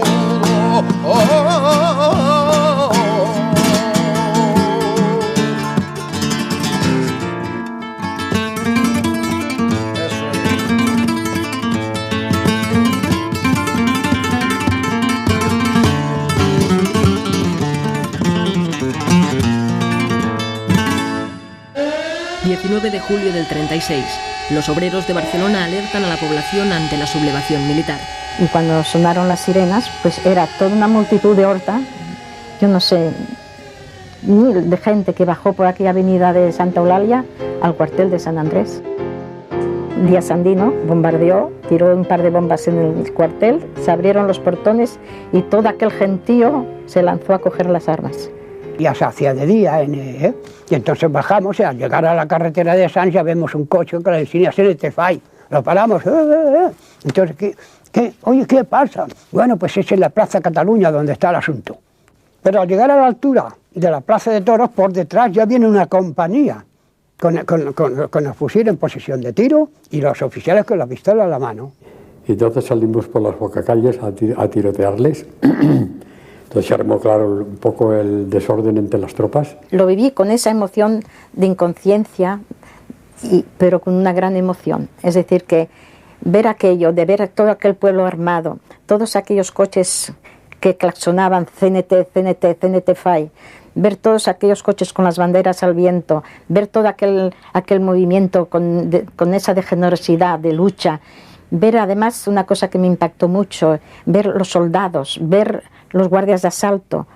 El 19 de julio del 36, los obreros de Barcelona alertan a la población ante la sublevación militar. Y cuando sonaron las sirenas, pues era toda una multitud de horta, yo no sé, mil de gente que bajó por aquella avenida de Santa Eulalia al cuartel de San Andrés. Díaz Sandino bombardeó, tiró un par de bombas en el cuartel, se abrieron los portones y todo aquel gentío se lanzó a coger las armas. Ya se hacía de día, y entonces bajamos y al llegar a la carretera de Sants ya vemos un coche que le enseña CNT FAI. Lo paramos, Entonces, Oye, ¿qué pasa? Bueno, pues es en la Plaza Cataluña donde está el asunto. Pero al llegar a la altura de la Plaza de Toros, por detrás ya viene una compañía con el fusil en posición de tiro y los oficiales con la pistola en la mano. Y entonces salimos por las bocacalles a tirotearles. Entonces se armó, claro, un poco el desorden entre las tropas. Lo viví con esa emoción de inconsciencia, pero con una gran emoción. Es decir, que ver aquello, de ver todo aquel pueblo armado, todos aquellos coches que claxonaban CNT, CNT, CNT FAI, ver todos aquellos coches con las banderas al viento, ver todo aquel movimiento con esa de generosidad, de lucha, ver además una cosa que me impactó mucho, ver los soldados, ver los guardias de asalto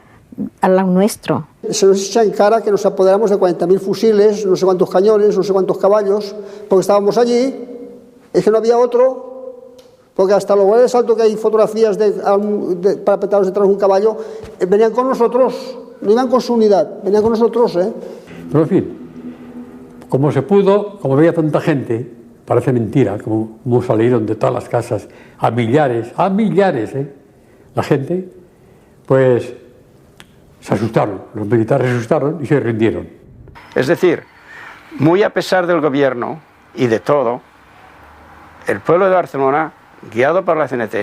al lado nuestro. Se nos echa en cara que nos apoderamos de 40.000 fusiles, no sé cuántos cañones, no sé cuántos caballos, porque estábamos allí, es que no había otro, porque hasta los guardias de asalto, que hay fotografías parapetados detrás de un caballo, venían con nosotros, no iban con su unidad, venían con nosotros. Pero en fin, como se pudo, como veía tanta gente, parece mentira, como salieron de todas las casas, a millares, la gente, pues se asustaron, los militares se asustaron y se rindieron. Es decir, muy a pesar del gobierno y de todo, el pueblo de Barcelona, guiado por la CNT,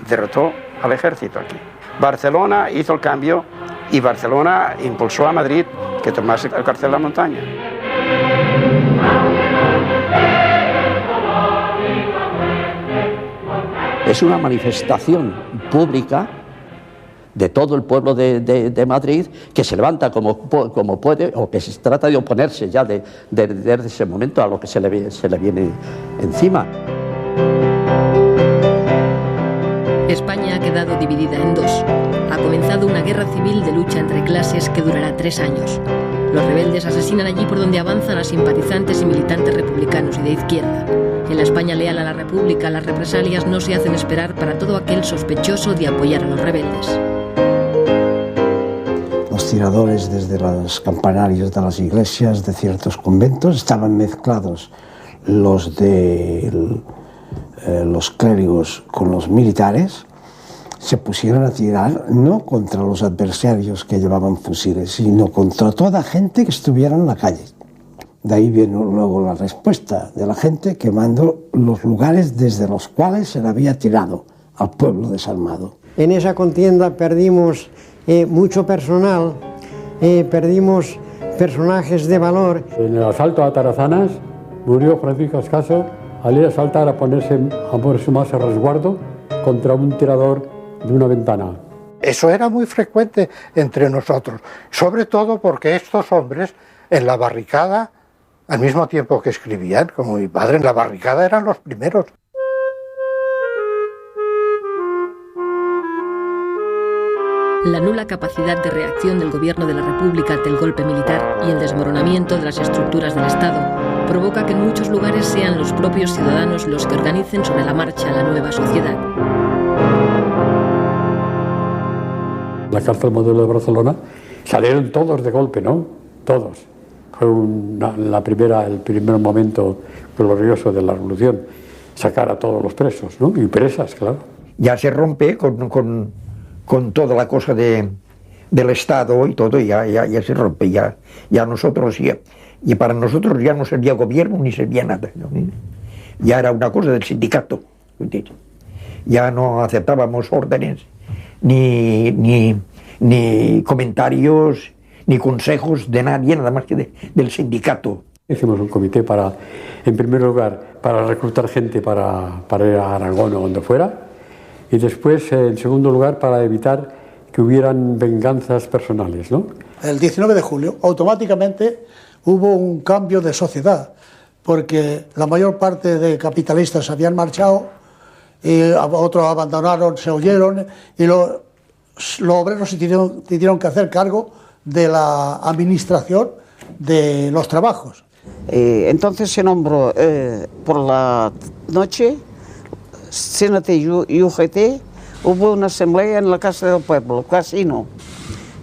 derrotó al ejército aquí. Barcelona hizo el cambio y Barcelona impulsó a Madrid que tomase el cuartel de la montaña. Es una manifestación pública de todo el pueblo de Madrid, que se levanta como puede, o que se trata de oponerse ya desde ese momento a lo que se le viene encima. España ha quedado dividida en dos. Ha comenzado una guerra civil de lucha entre clases que durará 3 años. Los rebeldes asesinan allí por donde avanzan a simpatizantes y militantes republicanos y de izquierda. En la España leal a la República, las represalias no se hacen esperar para todo aquel sospechoso de apoyar a los rebeldes. Los tiradores desde los campanarios de las iglesias de ciertos conventos estaban mezclados los de los clérigos con los militares, se pusieron a tirar no contra los adversarios que llevaban fusiles, sino contra toda gente que estuviera en la calle. De ahí vino luego la respuesta de la gente quemando los lugares desde los cuales se le había tirado al pueblo desarmado. En esa contienda perdimos mucho personal, perdimos personajes de valor. En el asalto a Tarazanas murió Francisco Ascaso al ir a saltar a ponerse más a resguardo contra un tirador de una ventana. Eso era muy frecuente entre nosotros, sobre todo porque estos hombres en la barricada, al mismo tiempo que escribían, como mi padre, en la barricada eran los primeros. La nula capacidad de reacción del gobierno de la República ante el golpe militar y el desmoronamiento de las estructuras del Estado provoca que en muchos lugares sean los propios ciudadanos los que organicen sobre la marcha la nueva sociedad. La cárcel modelo de Barcelona salieron todos de golpe, ¿no? Todos. Fue el primer momento glorioso de la revolución, sacar a todos los presos, ¿no? Y presas, claro. Ya se rompe con toda la cosa del Estado y todo, ya se rompe, ya nosotros, y para nosotros ya no servía gobierno ni servía nada, ¿no? Ya era una cosa del sindicato, ya no aceptábamos órdenes, ni comentarios, ni consejos de nadie, nada más que del sindicato. Hicimos un comité en primer lugar, para reclutar gente para ir a Aragón o donde fuera, y después, en segundo lugar, para evitar que hubieran venganzas personales, ¿no? El 19 de julio, automáticamente hubo un cambio de sociedad, porque la mayor parte de capitalistas habían marchado, y otros abandonaron, se huyeron, y los obreros se tuvieron que hacer cargo de la administración de los trabajos. Entonces se nombró por la noche, CNT y UGT, hubo una asamblea en la Casa del Pueblo, casino,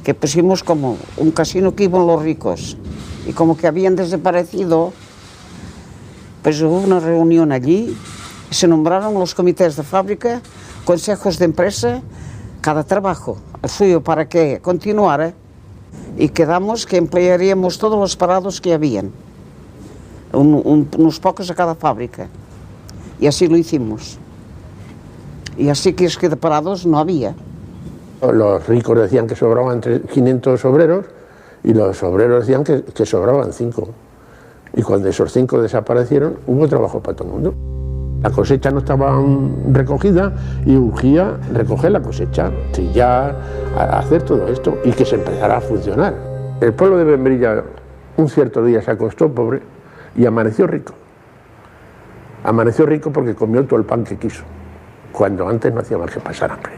que pusimos como un casino que iban los ricos, y como que habían desaparecido, pues hubo una reunión allí, y se nombraron los comités de fábrica, consejos de empresa, cada trabajo, el suyo para que continuara, y quedamos que emplearíamos todos los parados que habían, unos pocos a cada fábrica, y así lo hicimos. Y así que es que de parados no había. Los ricos decían que sobraban 500 obreros y los obreros decían que sobraban 5. Y cuando esos 5 desaparecieron, hubo trabajo para todo el mundo. La cosecha no estaba recogida y urgía recoger la cosecha, trillar, hacer todo esto y que se empezara a funcionar. El pueblo de Membrilla un cierto día se acostó pobre y amaneció rico. Amaneció rico porque comió todo el pan que quiso, cuando antes no hacía más que pasar hambre.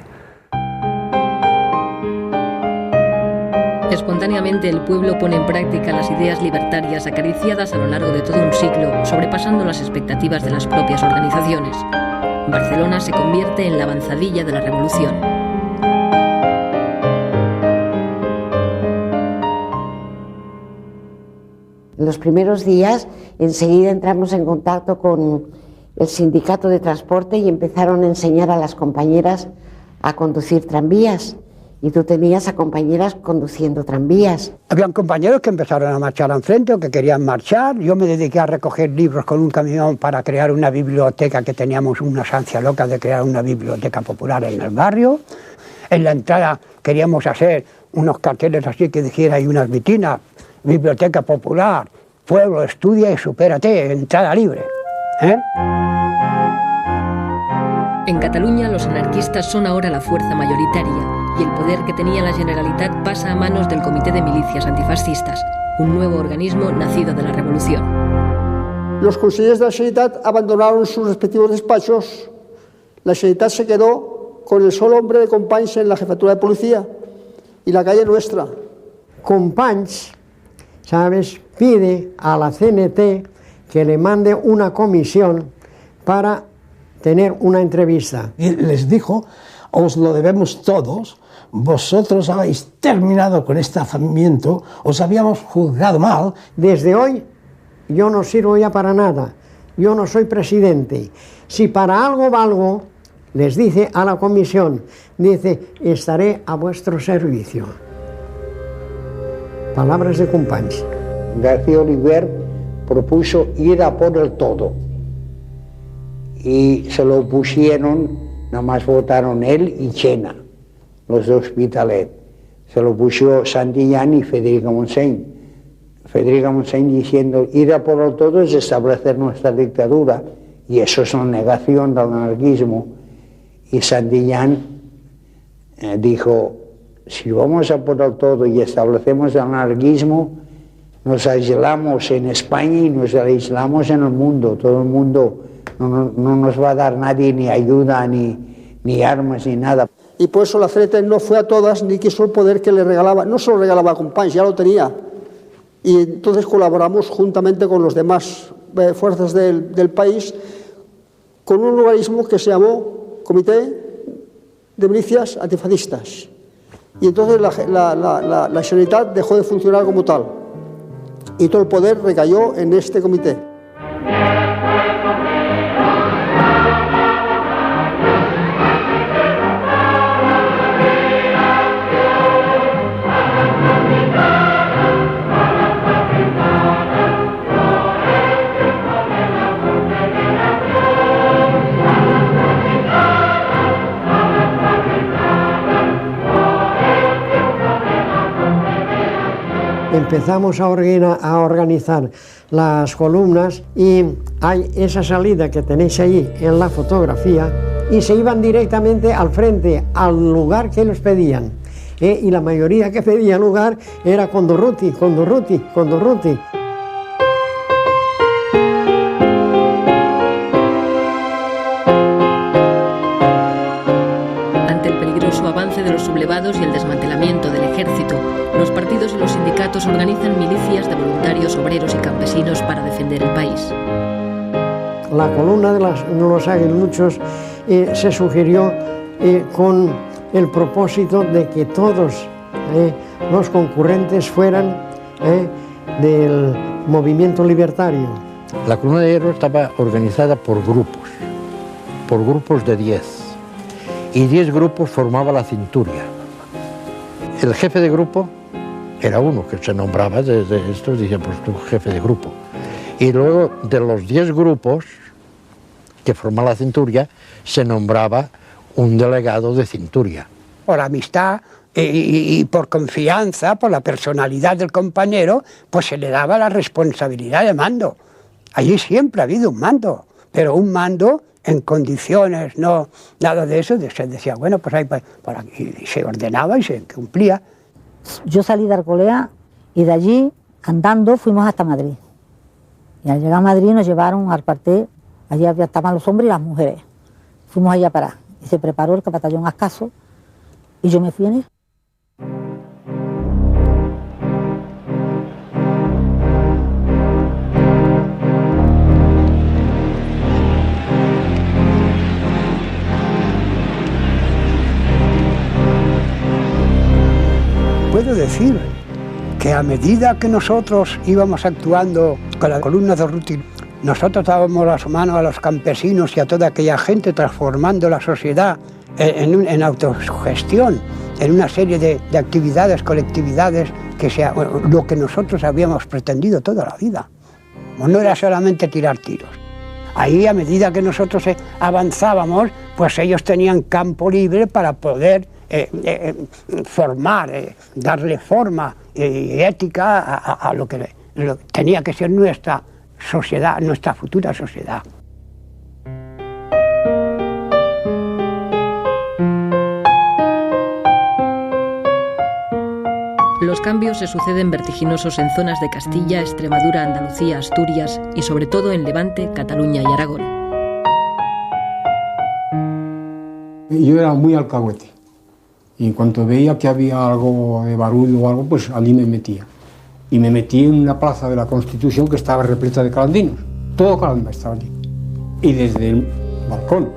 Espontáneamente el pueblo pone en práctica las ideas libertarias acariciadas a lo largo de todo un siglo, sobrepasando las expectativas de las propias organizaciones. Barcelona se convierte en la avanzadilla de la revolución. En los primeros días, enseguida entramos en contacto con el sindicato de transporte y empezaron a enseñar a las compañeras a conducir tranvías. Y tú tenías a compañeras conduciendo tranvías. Habían compañeros que empezaron a marchar al frente o que querían marchar. Yo me dediqué a recoger libros con un camión para crear una biblioteca, que teníamos una ansia loca de crear una biblioteca popular en el barrio. En la entrada queríamos hacer unos carteles así que dijera, y unas vitrinas, biblioteca popular, pueblo, estudia y supérate, entrada libre. En Cataluña los anarquistas son ahora la fuerza mayoritaria y el poder que tenía la Generalitat pasa a manos del Comité de Milicias Antifascistas, un nuevo organismo nacido de la revolución. Los consellers de la Generalitat abandonaron sus respectivos despachos. La Generalitat se quedó con el solo hombre de Companys en la jefatura de policía y la calle nuestra. Companys, ¿sabes?, pide a la CNT que le mande una comisión para tener una entrevista. Y les dijo: os lo debemos todos, vosotros habéis terminado con este alzamiento, os habíamos juzgado mal. Desde hoy yo no sirvo ya para nada, yo no soy presidente. Si para algo valgo, les dice a la comisión, dice, estaré a vuestro servicio. Palabras de Companys. García Oliver propuso ir a por el todo y se lo pusieron, nada más votaron él y Chena, los de Hospitalet. Se lo puso Santillán y Federica Montseny. Federica Montseny diciendo, ir a por el todo es establecer nuestra dictadura, y eso es una negación del anarquismo. Y Santillán dijo, si vamos a por el todo y establecemos el anarquismo, nos aislamos en España y nos aislamos en el mundo. Todo el mundo no nos va a dar nadie ni ayuda, ni armas, ni nada. Y por eso la CNT no fue a todas ni quiso el poder que le regalaba, no solo regalaba a Companys, ya lo tenía. Y entonces colaboramos juntamente con los demás fuerzas del país con un organismo que se llamó Comité de Milicias Antifascistas. Y entonces la Generalitat dejó de funcionar como tal. Y todo el poder recayó en este comité. Empezamos a organizar las columnas y hay esa salida que tenéis ahí en la fotografía y se iban directamente al frente, al lugar que ellos pedían. Y la mayoría que pedía lugar era Condorruti, Condorruti, Condorruti. Ante el peligroso avance de los sublevados y el desmantelamiento del ejército, los partidos y los sindicatos organizan milicias de voluntarios, obreros y campesinos para defender el país. La columna de los aguiluchos se sugirió con el propósito de que todos los concurrentes fueran del movimiento libertario. La columna de hierro estaba organizada por grupos de 10, y 10 grupos formaba la cinturia. El jefe de grupo era uno que se nombraba desde estos, decía, pues tú jefe de grupo. Y luego de los 10 grupos que forman la cinturia, se nombraba un delegado de cinturia. Por amistad y por confianza, por la personalidad del compañero, pues se le daba la responsabilidad de mando. Allí siempre ha habido un mando, pero un mando en condiciones, no nada de eso, se decía, bueno, pues ahí por aquí, y se ordenaba y se cumplía. Yo salí de Arcolea y de allí, andando, fuimos hasta Madrid. Y al llegar a Madrid nos llevaron al cuartel, allí estaban los hombres y las mujeres. Fuimos allá a parar y se preparó el batallón Ascaso y yo me fui en él. Puedo decir que a medida que nosotros íbamos actuando con la columna de Ruti, nosotros dábamos las manos a los campesinos y a toda aquella gente, transformando la sociedad en autogestión, en una serie de actividades, colectividades, que sea lo que nosotros habíamos pretendido toda la vida. No era solamente tirar tiros. Ahí, a medida que nosotros avanzábamos, pues ellos tenían campo libre para poder formar, darle forma y ética a lo que tenía que ser nuestra sociedad, nuestra futura sociedad. Los cambios se suceden vertiginosos en zonas de Castilla, Extremadura, Andalucía, Asturias y sobre todo en Levante, Cataluña y Aragón. Yo era muy alcahuete y en cuanto veía que había algo de barullo o algo, pues allí me metía. Y me metí en una plaza de la Constitución que estaba repleta de calandinos. Todo Calanda estaba allí. Y desde el balcón,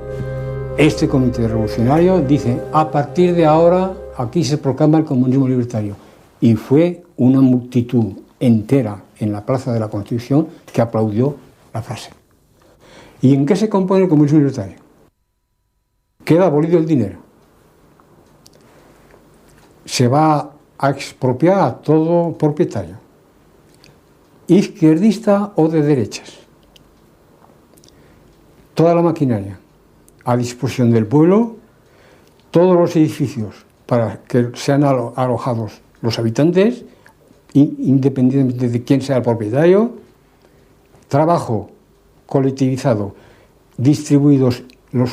este comité revolucionario dice: a partir de ahora aquí se proclama el comunismo libertario. Y fue una multitud entera en la plaza de la Constitución que aplaudió la frase. ¿Y en qué se compone el comunismo libertario? Queda abolido el dinero. Se va a expropiar a todo propietario, izquierdista o de derechas. Toda la maquinaria a disposición del pueblo, todos los edificios para que sean alojados los habitantes, independientemente de quién sea el propietario, trabajo colectivizado, distribuidos los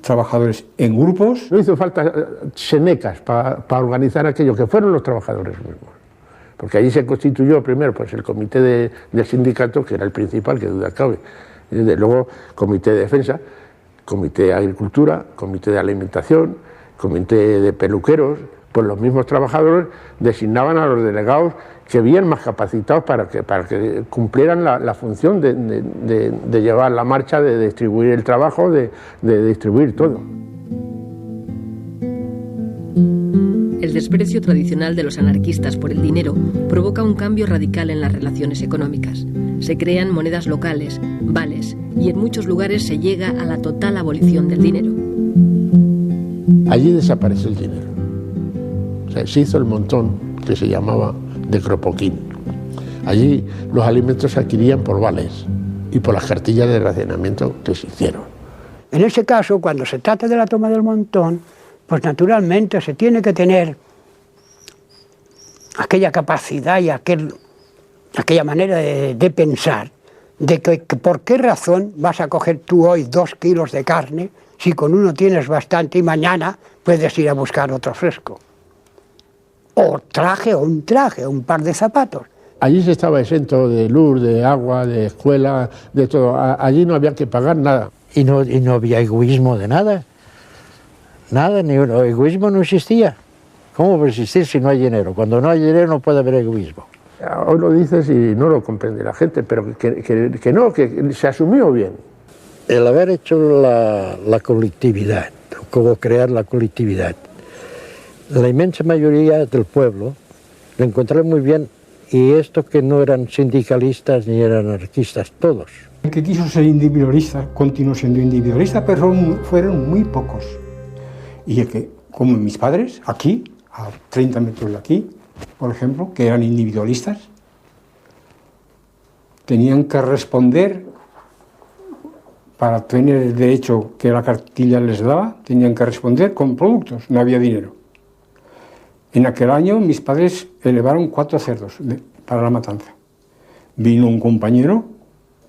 trabajadores en grupos. No hizo falta senecas para organizar aquello, que fueron los trabajadores mismos. Porque allí se constituyó primero pues, el comité del sindicato, que era el principal, que duda cabe. Y luego comité de defensa, comité de agricultura, comité de alimentación, comité de peluqueros. Pues los mismos trabajadores designaban a los delegados que bien más capacitados para que cumplieran la función de llevar la marcha, de distribuir el trabajo, de distribuir todo. El desprecio tradicional de los anarquistas por el dinero provoca un cambio radical en las relaciones económicas. Se crean monedas locales, vales, y en muchos lugares se llega a la total abolición del dinero. Allí desapareció el dinero. O sea, se hizo el montón que se llamaba de Cropoquín. Allí los alimentos se adquirían por vales y por las cartillas de racionamiento que se hicieron. En ese caso, cuando se trata de la toma del montón, pues naturalmente se tiene que tener aquella capacidad y aquella manera de pensar, de que por qué razón vas a coger tú hoy 2 kilos de carne si con uno tienes bastante y mañana puedes ir a buscar otro fresco. O un par de zapatos. Allí se estaba exento de luz, de agua, de escuela, de todo. Allí no había que pagar nada. Y no había egoísmo de nada. Nada, ni egoísmo no existía. ¿Cómo puede existir si no hay dinero? Cuando no hay dinero no puede haber egoísmo. Hoy lo dices y no lo comprende la gente, pero que no, que se asumió bien. El haber hecho la colectividad, como crear la colectividad, la inmensa mayoría del pueblo lo encontré muy bien, y esto que no eran sindicalistas ni eran anarquistas, todos. El que quiso ser individualista continuó siendo individualista, pero fueron muy pocos. Y el que, como mis padres, aquí, a 30 metros de aquí, por ejemplo, que eran individualistas, tenían que responder, para tener el derecho que la cartilla les daba, tenían que responder con productos, no había dinero. En aquel año mis padres elevaron 4 cerdos para la matanza. Vino un compañero,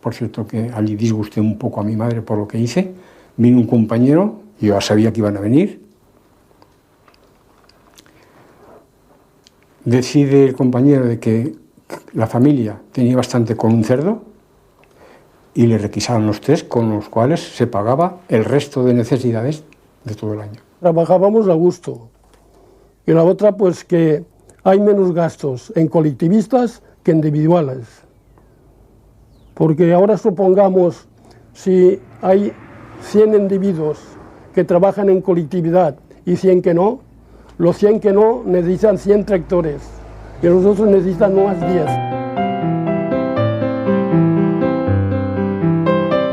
por cierto que allí disgusté un poco a mi madre por lo que hice, vino un compañero, yo ya sabía que iban a venir, decide el compañero de que la familia tenía bastante con un cerdo y le requisaron los 3, con los cuales se pagaba el resto de necesidades de todo el año. Trabajábamos a gusto. Y la otra, pues que hay menos gastos en colectivistas que individuales. Porque ahora supongamos, si hay 100 individuos que trabajan en colectividad y 100 que no, los 100 que no necesitan 100 tractores y los otros necesitan más 10.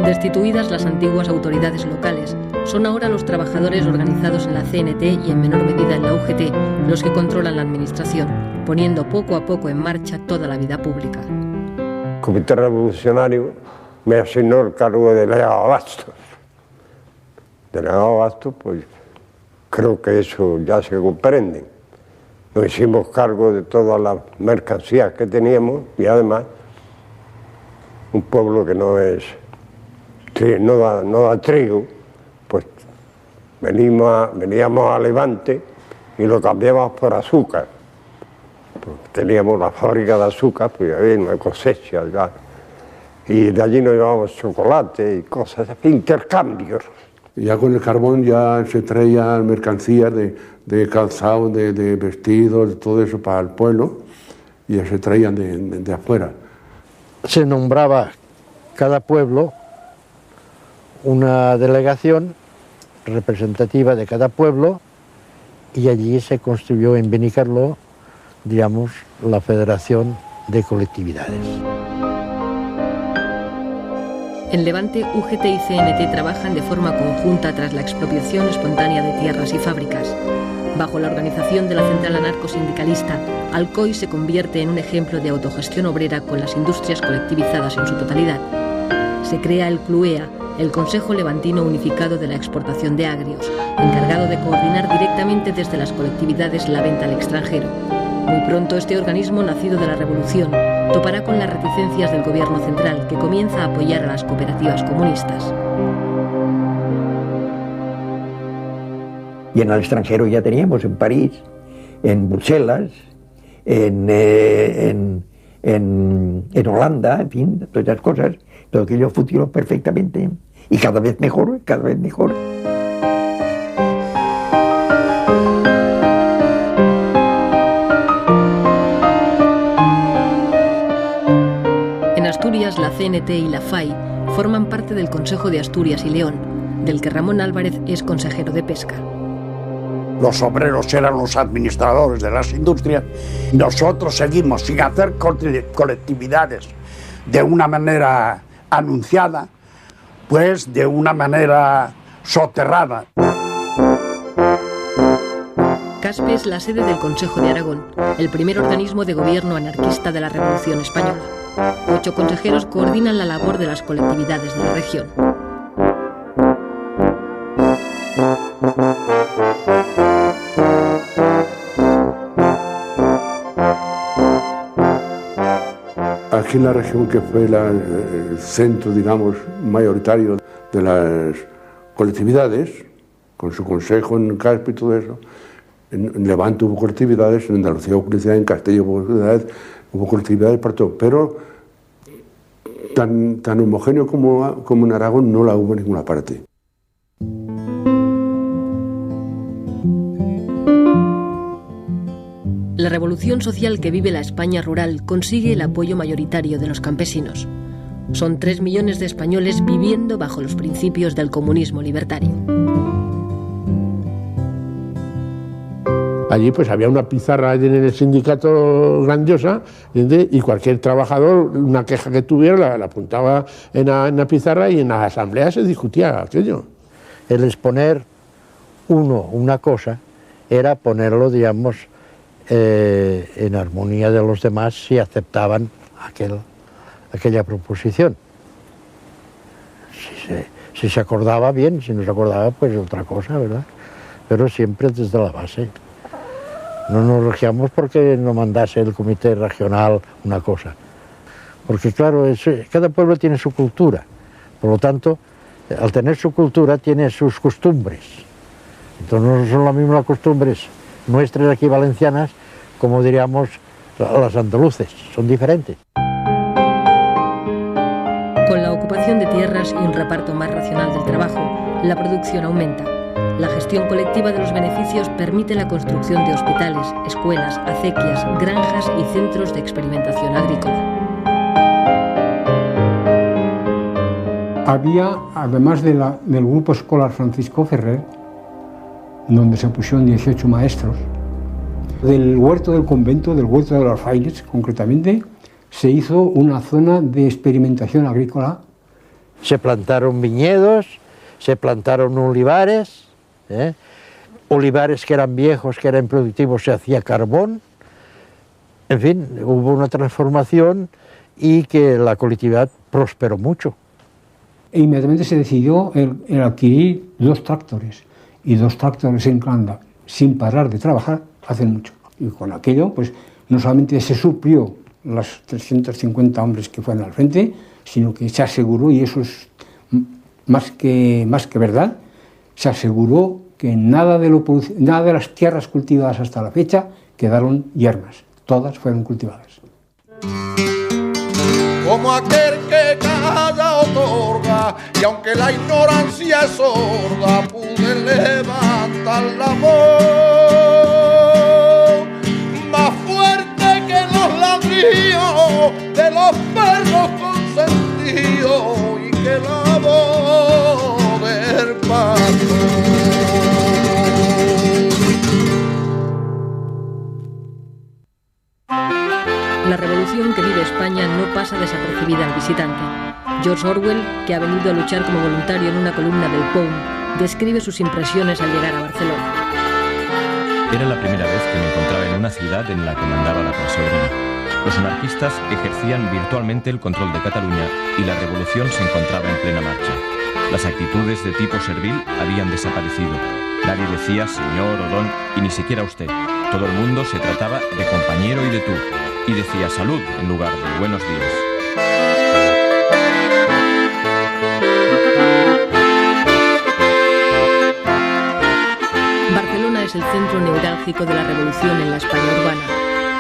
Destituidas las antiguas autoridades locales, son ahora los trabajadores organizados en la CNT y en menor medida en la UGT los que controlan la administración, poniendo poco a poco en marcha toda la vida pública. El Comité Revolucionario me asignó el cargo de delegado de abastos. Delegado de abastos, pues creo que eso ya se comprende. Nos hicimos cargo de todas las mercancías que teníamos y además un pueblo que no da trigo, pues veníamos a Levante y lo cambiábamos por azúcar. Pues teníamos la fábrica de azúcar, pues había una cosecha ya. Y de allí nos llevábamos chocolate y cosas, intercambios. Ya con el carbón ya se traían mercancías de calzado, de vestidos, todo eso para el pueblo, y ya se traían de afuera. Se nombraba cada pueblo una delegación representativa de cada pueblo y allí se construyó en Benicarló, digamos, la Federación de Colectividades. En Levante, UGT y CNT trabajan de forma conjunta tras la expropiación espontánea de tierras y fábricas. Bajo la organización de la Central Anarcosindicalista, Alcoy se convierte en un ejemplo de autogestión obrera con las industrias colectivizadas en su totalidad. Se crea el CLUEA, el Consejo Levantino Unificado de la Exportación de Agrios, encargado de coordinar directamente desde las colectividades la venta al extranjero. Muy pronto este organismo, nacido de la Revolución, topará con las reticencias del gobierno central, que comienza a apoyar a las cooperativas comunistas. Y en el extranjero ya teníamos, en París, en Bruselas, en Holanda, en fin, todas esas cosas. Todo aquello funcionó perfectamente y cada vez mejor, cada vez mejor. En Asturias, la CNT y la FAI forman parte del Consejo de Asturias y León, del que Ramón Álvarez es consejero de Pesca. Los obreros eran los administradores de las industrias. Nosotros seguimos sin hacer colectividades de una manera anunciada, pues de una manera soterrada. CASPE es la sede del Consejo de Aragón, el primer organismo de gobierno anarquista de la Revolución Española. 8 consejeros coordinan la labor de las colectividades de la región. Aquí en la región, que fue el centro, digamos, mayoritario de las colectividades, con su consejo en Caspe y todo eso, en Levante hubo colectividades, en Andalucía hubo colectividades, en Castilla hubo colectividades para todo, pero tan homogéneo como en Aragón no la hubo en ninguna parte. La revolución social que vive la España rural consigue el apoyo mayoritario de los campesinos. Son 3 millones de españoles viviendo bajo los principios del comunismo libertario. Allí pues había una pizarra en el sindicato grandiosa, y cualquier trabajador, una queja que tuviera, la apuntaba en la pizarra, y en la asamblea se discutía aquello. El exponer una cosa era ponerlo, digamos, en armonía de los demás si aceptaban aquella proposición. Si se acordaba bien, si no se acordaba, pues otra cosa, ¿verdad? Pero siempre desde la base. No nos regíamos porque no mandase el comité regional una cosa. Porque claro, cada pueblo tiene su cultura. Por lo tanto, al tener su cultura, tiene sus costumbres. Entonces no son las mismas costumbres nuestras aquí valencianas, como diríamos las andaluces, son diferentes. Con la ocupación de tierras y un reparto más racional del trabajo, la producción aumenta. La gestión colectiva de los beneficios permite la construcción de hospitales, escuelas, acequias, granjas y centros de experimentación agrícola. Había, además del grupo escolar Francisco Ferrer, donde se pusieron 18 maestros, del huerto del convento, del huerto de los frailes concretamente, se hizo una zona de experimentación agrícola. Se plantaron viñedos, se plantaron olivares, olivares que eran viejos, que eran productivos, se hacía carbón. En fin, hubo una transformación y que la colectividad prosperó mucho. E inmediatamente se decidió el adquirir 2 tractores, y 2 tractores en Calanda, sin parar de trabajar, hacen mucho. Y con aquello, pues, no solamente se suplió los 350 hombres que fueron al frente, sino que se aseguró, y eso es más que verdad, se aseguró que nada de las tierras cultivadas hasta la fecha quedaron yermas, todas fueron cultivadas. Como aquel que cada otorga verdad, y aunque la ignorancia es sorda, pude levantar la voz más fuerte que los ladrillos de los perros consentidos y que la voz del patrón. La revolución que vive España no pasa desapercibida al visitante. George Orwell, que ha venido a luchar como voluntario en una columna del POUM, describe sus impresiones al llegar a Barcelona. Era la primera vez que me encontraba en una ciudad en la que mandaba la consobrina. Los anarquistas ejercían virtualmente el control de Cataluña y la revolución se encontraba en plena marcha. Las actitudes de tipo servil habían desaparecido. Nadie decía señor o don y ni siquiera usted. Todo el mundo se trataba de compañero y de tú. Y decía salud en lugar de buenos días. Barcelona es el centro neurálgico de la revolución en la España urbana.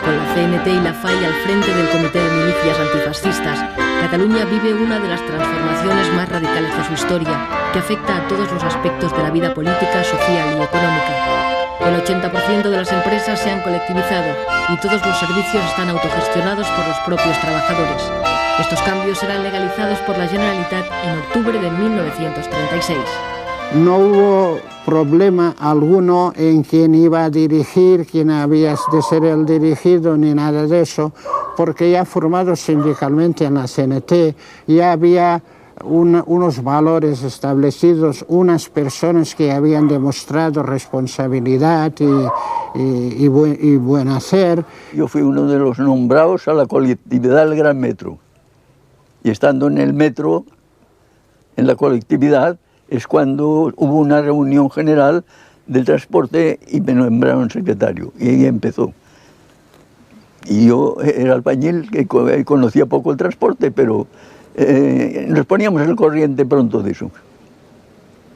Con la CNT y la FAI al frente del Comité de Milicias Antifascistas, Cataluña vive una de las transformaciones más radicales de su historia, que afecta a todos los aspectos de la vida política, social y económica. El 80% de las empresas se han colectivizado y todos los servicios están autogestionados por los propios trabajadores. Estos cambios serán legalizados por la Generalitat en octubre de 1936. No hubo problema alguno en quién iba a dirigir, quién había de ser el dirigido, ni nada de eso, porque ya formados sindicalmente en la CNT, ya había unos valores establecidos, unas personas que habían demostrado responsabilidad y buen hacer. Yo fui uno de los nombrados a la colectividad del Gran Metro. Y estando en el metro, en la colectividad, es cuando hubo una reunión general del transporte y me nombraron secretario. Y ahí empezó. Y yo era albañil, que conocía poco el transporte, pero nos poníamos al corriente pronto de eso.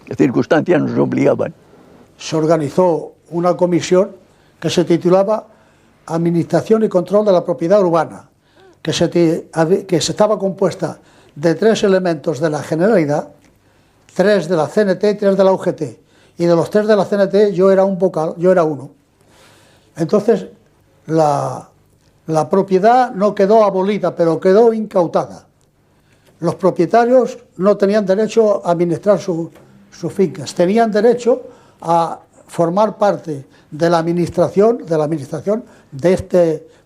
Las circunstancias nos obligaban. Se organizó una comisión que se titulaba Administración y Control de la Propiedad Urbana, que estaba compuesta de 3 elementos de la Generalidad, 3 de la CNT y 3 de la UGT. Y de los 3 de la CNT yo era un vocal, yo era uno. Entonces la propiedad no quedó abolida, pero quedó incautada. Los propietarios no tenían derecho a administrar sus fincas, tenían derecho a formar parte de la administración de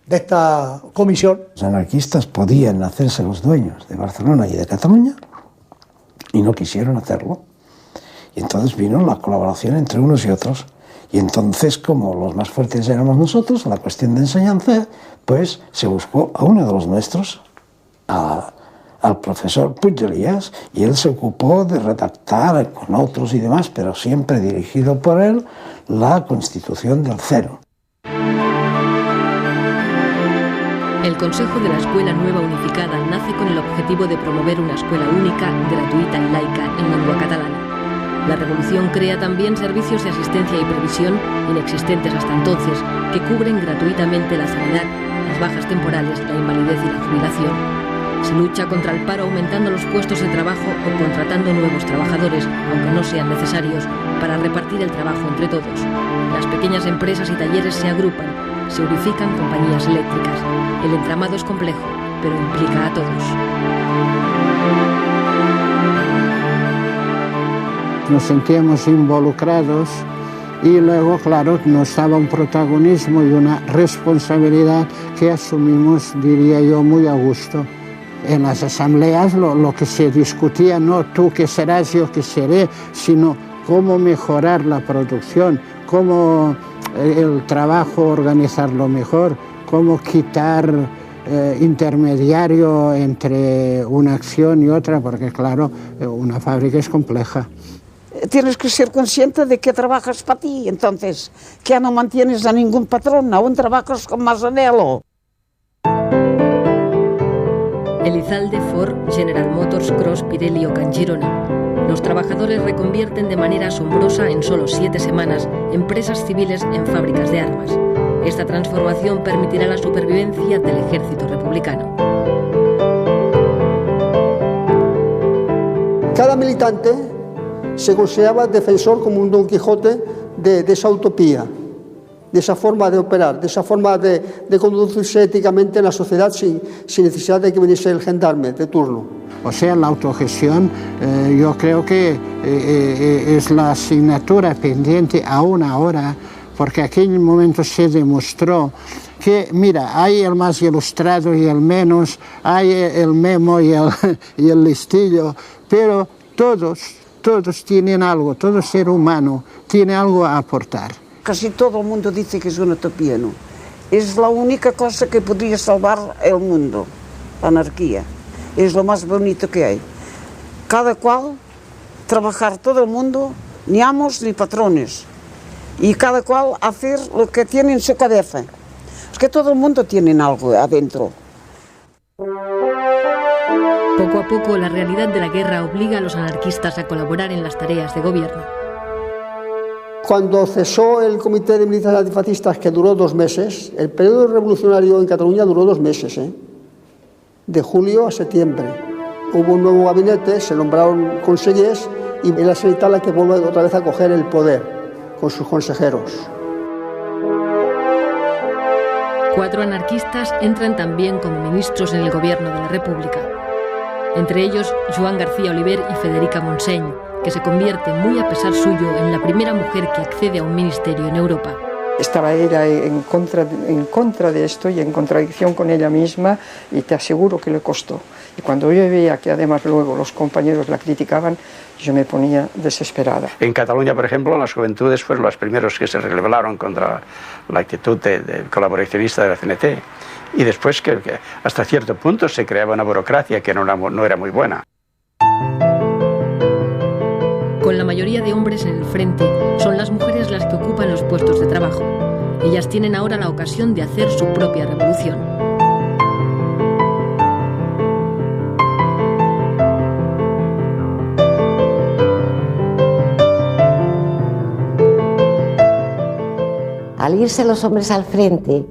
esta comisión. Los anarquistas podían hacerse los dueños de Barcelona y de Cataluña y no quisieron hacerlo. Y entonces vino la colaboración entre unos y otros. Y entonces, como los más fuertes éramos nosotros, la cuestión de enseñanza, pues se buscó a uno de los nuestros, al profesor Puig de Elías, y él se ocupó de redactar con otros y demás, pero siempre dirigido por él, la Constitución del Cero. El Consejo de la Escuela Nueva Unificada nace con el objetivo de promover una escuela única, gratuita y laica en lengua catalana. La revolución crea también servicios de asistencia y previsión, inexistentes hasta entonces, que cubren gratuitamente la sanidad, las bajas temporales, la invalidez y la jubilación. Se lucha contra el paro aumentando los puestos de trabajo o contratando nuevos trabajadores, aunque no sean necesarios, para repartir el trabajo entre todos. Las pequeñas empresas y talleres se agrupan, se unifican compañías eléctricas. El entramado es complejo, pero implica a todos. Nos sentíamos involucrados y luego, claro, nos daba un protagonismo y una responsabilidad que asumimos, diría yo, muy a gusto. En las asambleas lo que se discutía, no tú que serás, yo que seré, sino cómo mejorar la producción, cómo el trabajo organizarlo mejor, cómo quitar intermediario entre una acción y otra, porque claro, una fábrica es compleja. Tienes que ser consciente de que trabajas para ti, entonces, que ya no mantienes a ningún patrón, aún trabajas con más anhelo. Elizalde, Ford, General Motors, Cross, Pirelli o Can Girona. Los trabajadores reconvierten de manera asombrosa en solo 7 semanas empresas civiles en fábricas de armas. Esta transformación permitirá la supervivencia del ejército republicano. cada militante se consideraba defensor como un Don Quijote de esa utopía, de esa forma de operar, de esa forma de conducirse éticamente en la sociedad sin necesidad de que viniese el gendarme de turno. O sea, la autogestión yo creo que es la asignatura pendiente aún ahora, porque en aquel momento se demostró que, mira, hay el más ilustrado y el menos, hay el memo y el listillo, pero todos tienen algo, todo ser humano tiene algo a aportar. Casi todo el mundo dice que es una utopía, ¿no? Es la única cosa que podría salvar el mundo, la anarquía. Es lo más bonito que hay. Cada cual, trabajar todo el mundo, ni amos ni patrones. Y cada cual hacer lo que tiene en su cabeza. Es que todo el mundo tiene algo adentro. Poco a poco, la realidad de la guerra obliga a los anarquistas a colaborar en las tareas de gobierno. Cuando cesó el Comité de Milicias Antifascistas, que duró 2 meses, el periodo revolucionario en Cataluña duró 2 meses, de julio a septiembre. Hubo un nuevo gabinete, se nombraron consellers y es la Generalitat la que vuelve otra vez a coger el poder con sus consejeros. 4 anarquistas entran también como ministros en el gobierno de la República. Entre ellos, Joan García Oliver y Federica Montseny, que se convierte, muy a pesar suyo, en la primera mujer que accede a un ministerio en Europa. Estaba ella en contra de esto y en contradicción con ella misma, y te aseguro que le costó. Y cuando yo veía que además luego los compañeros la criticaban, yo me ponía desesperada. En Cataluña, por ejemplo, las juventudes fueron los primeros que se rebelaron contra la actitud de colaboracionista de la CNT. Y después que hasta cierto punto se creaba una burocracia que no era muy buena. Con la mayoría de hombres en el frente, son las mujeres las que ocupan los puestos de trabajo. Ellas tienen ahora la ocasión de hacer su propia revolución. Al irse los hombres al frente,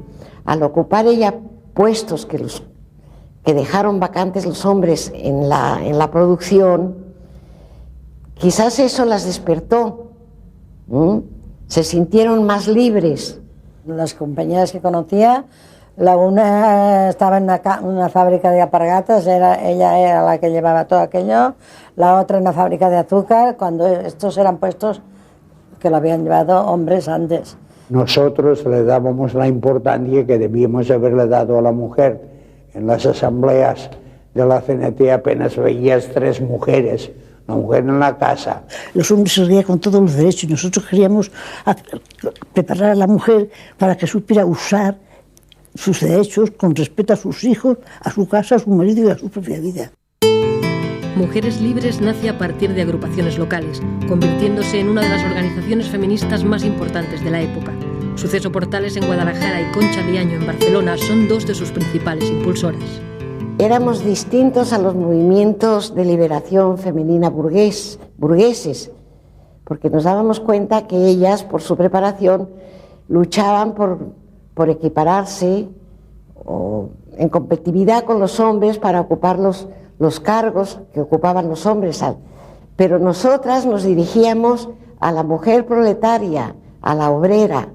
al ocupar ella puestos que dejaron vacantes los hombres en la producción, quizás eso las despertó, se sintieron más libres. Las compañeras que conocía, la una estaba en una fábrica de alpargatas, ella era la que llevaba todo aquello, la otra en una fábrica de azúcar, cuando estos eran puestos que lo habían llevado hombres antes. Nosotros le dábamos la importancia que debíamos haberle dado a la mujer. En las asambleas de la CNT apenas veías 3 mujeres, una mujer en la casa. Los hombres se reían con todos los derechos y nosotros queríamos preparar a la mujer para que supiera usar sus derechos con respeto a sus hijos, a su casa, a su marido y a su propia vida. Mujeres Libres nace a partir de agrupaciones locales, convirtiéndose en una de las organizaciones feministas más importantes de la época. Suceso Portales en Guadalajara y Concha Liaño en Barcelona son 2 de sus principales impulsoras. Éramos distintos a los movimientos de liberación femenina burgueses, porque nos dábamos cuenta que ellas, por su preparación, luchaban por equipararse o en competitividad con los hombres para ocupar los cargos que ocupaban los hombres. Pero nosotras nos dirigíamos a la mujer proletaria, a la obrera,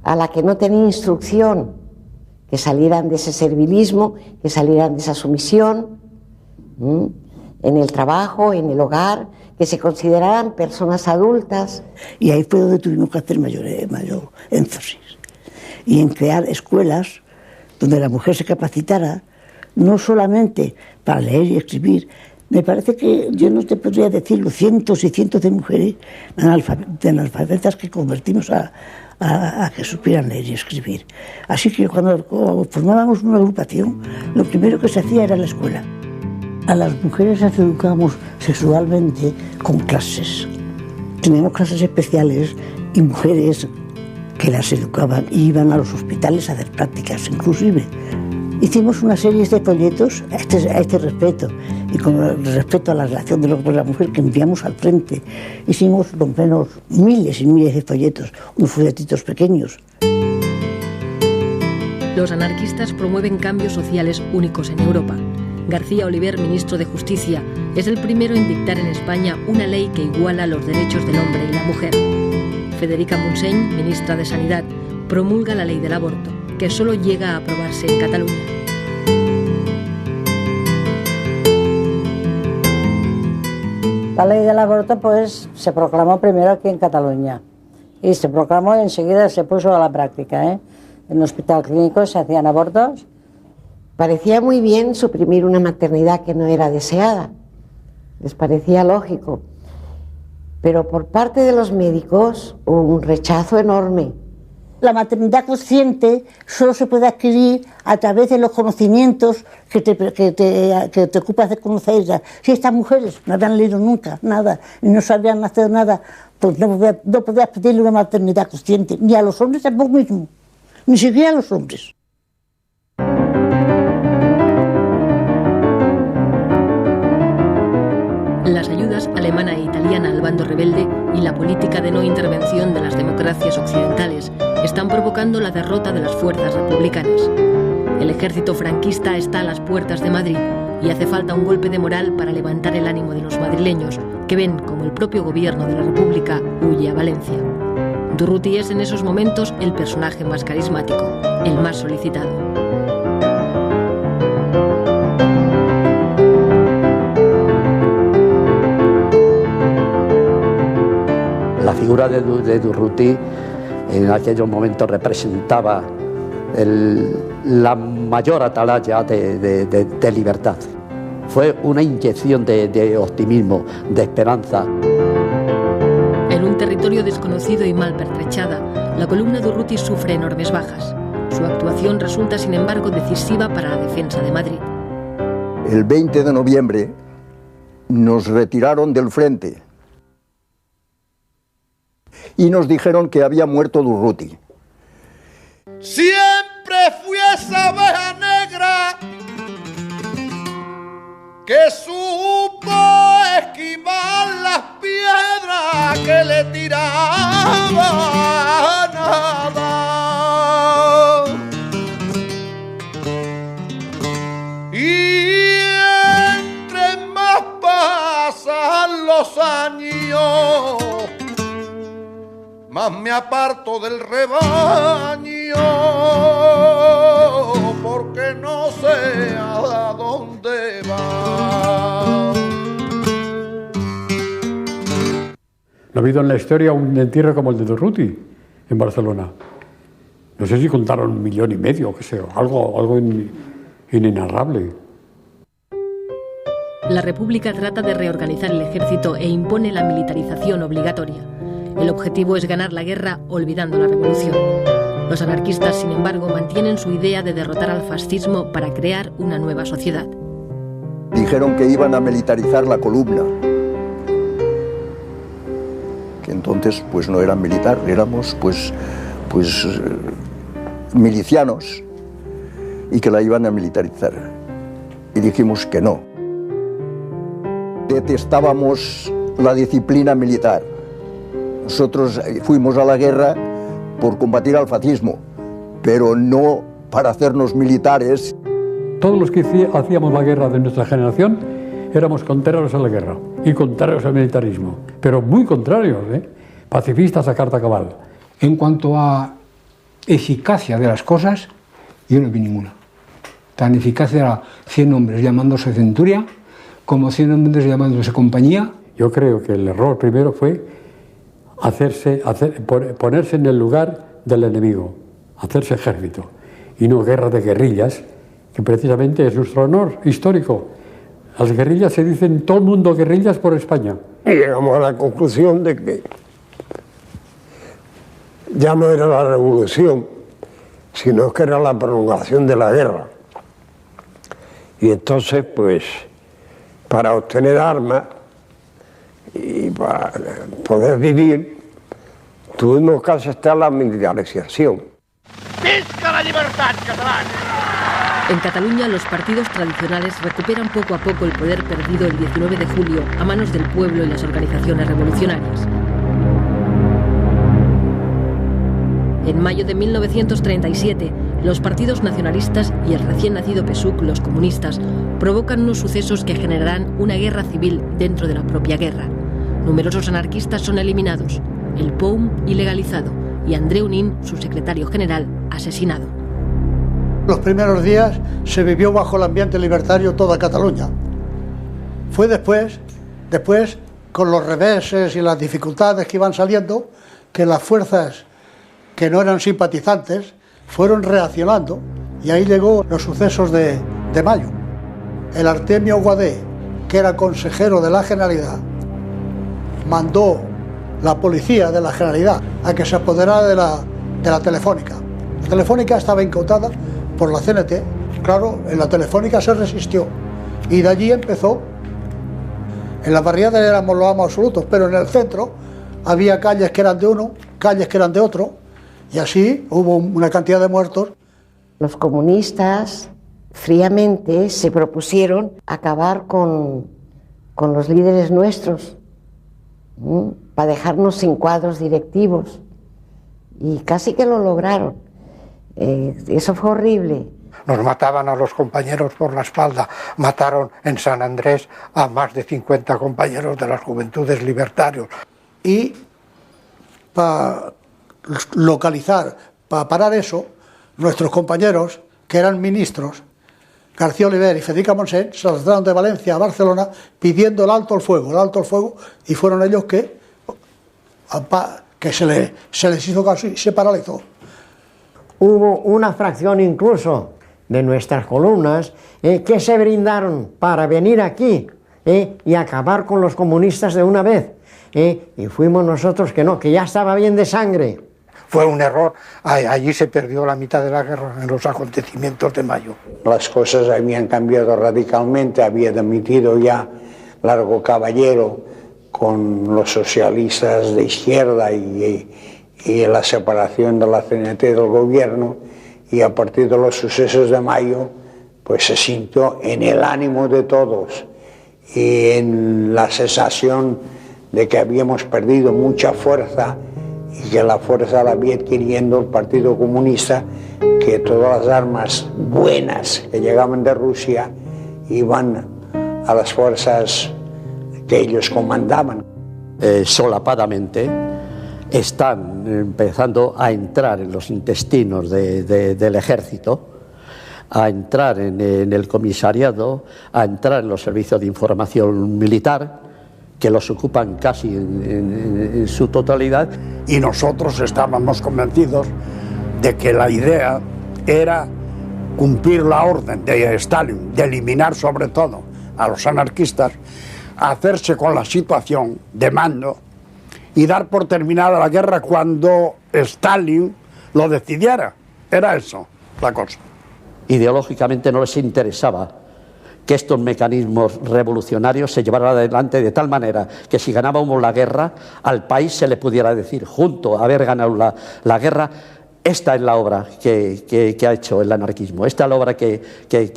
a la que no tenía instrucción, que salieran de ese servilismo, que salieran de esa sumisión, en el trabajo, en el hogar, que se consideraran personas adultas. Y ahí fue donde tuvimos que hacer mayor énfasis, y en crear escuelas donde la mujer se capacitara, no solamente para leer y escribir. Me parece que yo no te podría decirlo, cientos y cientos de mujeres analfabetas que convertimos a que supieran leer y escribir. Así que cuando formábamos una agrupación, lo primero que se hacía era la escuela. A las mujeres las educábamos sexualmente con clases. Teníamos clases especiales y mujeres que las educaban y iban a los hospitales a hacer prácticas, inclusive. Hicimos una serie de folletos a este respecto, y con respecto a la relación del hombre y la mujer que enviamos al frente. Hicimos por lo menos miles y miles de folletos, unos folletitos pequeños. Los anarquistas promueven cambios sociales únicos en Europa. García Oliver, ministro de Justicia, es el primero en dictar en España una ley que iguala los derechos del hombre y la mujer. Federica Montseny, ministra de Sanidad, promulga la ley del aborto, que solo llega a aprobarse en Cataluña. La ley del aborto pues se proclamó primero aquí en Cataluña y se proclamó y enseguida se puso a la práctica. En el hospital clínico se hacían abortos. Parecía muy bien suprimir una maternidad que no era deseada, les parecía lógico, pero por parte de los médicos hubo un rechazo enorme. La maternidad consciente solo se puede adquirir a través de los conocimientos que te ocupas de conocerlas. Si estas mujeres no habían leído nunca nada y no sabían hacer nada, pues no podías pedirle una maternidad consciente, ni a los hombres tampoco mismo, ni siquiera a los hombres. Las ayudas alemana e italiana al bando rebelde y la política de no intervención de las democracias occidentales están provocando la derrota de las fuerzas republicanas. El ejército franquista está a las puertas de Madrid y hace falta un golpe de moral para levantar el ánimo de los madrileños, que ven como el propio gobierno de la República huye a Valencia. Durruti es en esos momentos el personaje más carismático, el más solicitado. La figura de Durruti en aquellos momentos representaba la mayor atalaya de libertad. Fue una inyección de optimismo, de esperanza. En un territorio desconocido y mal pertrechada, la columna Durruti sufre enormes bajas. Su actuación resulta, sin embargo, decisiva para la defensa de Madrid. El 20 de noviembre nos retiraron del frente y nos dijeron que había muerto Durruti. Siempre fui esa abeja negra que supo esquivar las piedras que le tiraban nada. Y entre más pasan los años, más me aparto del rebaño, porque no sé a dónde va. No ha habido en la historia un entierro como el de Durruti en Barcelona. No sé si contaron 1,5 millones, o qué sé, algo inenarrable. La República trata de reorganizar el ejército e impone la militarización obligatoria. El objetivo es ganar la guerra olvidando la revolución. Los anarquistas, sin embargo, mantienen su idea de derrotar al fascismo para crear una nueva sociedad. Dijeron que iban a militarizar la columna, que entonces pues no eran militar, éramos pues milicianos, y que la iban a militarizar. Y dijimos que no. Detestábamos la disciplina militar. Nosotros fuimos a la guerra por combatir al fascismo, pero no para hacernos militares. Todos los que hacíamos la guerra de nuestra generación éramos contrarios a la guerra y contrarios al militarismo, pero muy contrarios, pacifistas a carta cabal. En cuanto a eficacia de las cosas, yo no vi ninguna. Tan eficaz era 100 hombres llamándose centuria como 100 hombres llamándose compañía. Yo creo que el error primero fue ponerse en el lugar del enemigo, hacerse ejército, y no guerra de guerrillas, que precisamente es nuestro honor histórico. Las guerrillas se dicen todo el mundo guerrillas por España. Y llegamos a la conclusión de que ya no era la revolución, sino que era la prolongación de la guerra. Y entonces, pues, para obtener armas y para poder vivir, tuvimos que aceptar la militarización. ¡Visca la libertad catalana! En Cataluña, los partidos tradicionales recuperan poco a poco el poder perdido el 19 de julio a manos del pueblo y las organizaciones revolucionarias. En mayo de 1937, los partidos nacionalistas y el recién nacido PSUC, los comunistas, provocan unos sucesos que generarán una guerra civil dentro de la propia guerra. Numerosos anarquistas son eliminados, el POUM ilegalizado y Andreu Nin, su secretario general, asesinado. Los primeros días se vivió bajo el ambiente libertario toda Cataluña. Fue después, con los reveses y las dificultades que iban saliendo, que las fuerzas que no eran simpatizantes fueron reaccionando, y ahí llegó los sucesos de mayo. El Artemio Guadé, que era consejero de la Generalidad, mandó la policía de la Generalidad a que se apoderara de la Telefónica. La Telefónica estaba incautada por la CNT. Claro, en la Telefónica se resistió y de allí empezó. En las barriadas éramos los amos absolutos, pero en el centro había calles que eran de uno, calles que eran de otro, y así hubo una cantidad de muertos. Los comunistas fríamente se propusieron acabar con los líderes nuestros, para dejarnos sin cuadros directivos, y casi que lo lograron. Eso fue horrible. Nos mataban a los compañeros por la espalda, mataron en San Andrés a más de 50 compañeros de las Juventudes Libertarios. Y para localizar, para parar eso, nuestros compañeros, que eran ministros, García Oliver y Federica Montseny, se trasladaron de Valencia a Barcelona pidiendo el alto al fuego, y fueron ellos que se les hizo caso y se paralizó. Hubo una fracción incluso de nuestras columnas que se brindaron para venir aquí y acabar con los comunistas de una vez, y fuimos nosotros que no, que ya estaba bien de sangre. Fue un error, allí se perdió la mitad de la guerra en los acontecimientos de mayo. Las cosas habían cambiado radicalmente, había dimitido ya Largo Caballero con los socialistas de izquierda y la separación de la CNT del gobierno, y a partir de los sucesos de mayo pues se sintió en el ánimo de todos y en la sensación de que habíamos perdido mucha fuerza y que la fuerza la había adquiriendo el Partido Comunista, que todas las armas buenas que llegaban de Rusia iban a las fuerzas que ellos comandaban. Solapadamente están empezando a entrar en los intestinos del ejército, a entrar en el comisariado, a entrar en los servicios de información militar, que los ocupan casi en su totalidad. Y nosotros estábamos convencidos de que la idea era cumplir la orden de Stalin, de eliminar sobre todo a los anarquistas, hacerse con la situación de mando y dar por terminada la guerra cuando Stalin lo decidiera. Era eso la cosa. Ideológicamente no les interesaba que estos mecanismos revolucionarios se llevaran adelante de tal manera que si ganábamos la guerra, al país se le pudiera decir, junto a haber ganado la guerra, esta es la obra que ha hecho el anarquismo, esta es la obra que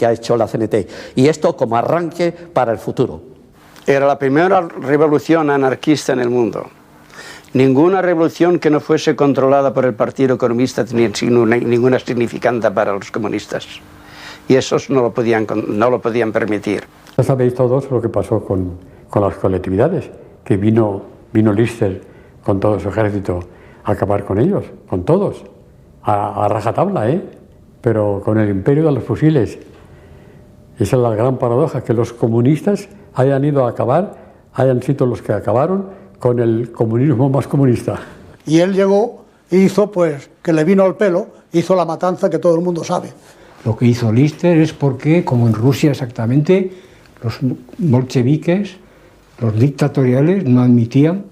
ha hecho la CNT, y esto como arranque para el futuro. Era la primera revolución anarquista en el mundo. Ninguna revolución que no fuese controlada por el Partido Comunista tenía ninguna significante para los comunistas. Y esos no lo podían permitir. Ya sabéis todos lo que pasó con las colectividades, que vino Lister con todo su ejército a acabar con ellos, con todos, a rajatabla, pero con el imperio de los fusiles. Esa es la gran paradoja, que los comunistas hayan ido a acabar, hayan sido los que acabaron con el comunismo más comunista. Y él llegó e hizo, pues, que le vino al pelo, hizo la matanza que todo el mundo sabe. Lo que hizo Lister es porque, como en Rusia exactamente, los bolcheviques, los dictatoriales, no admitían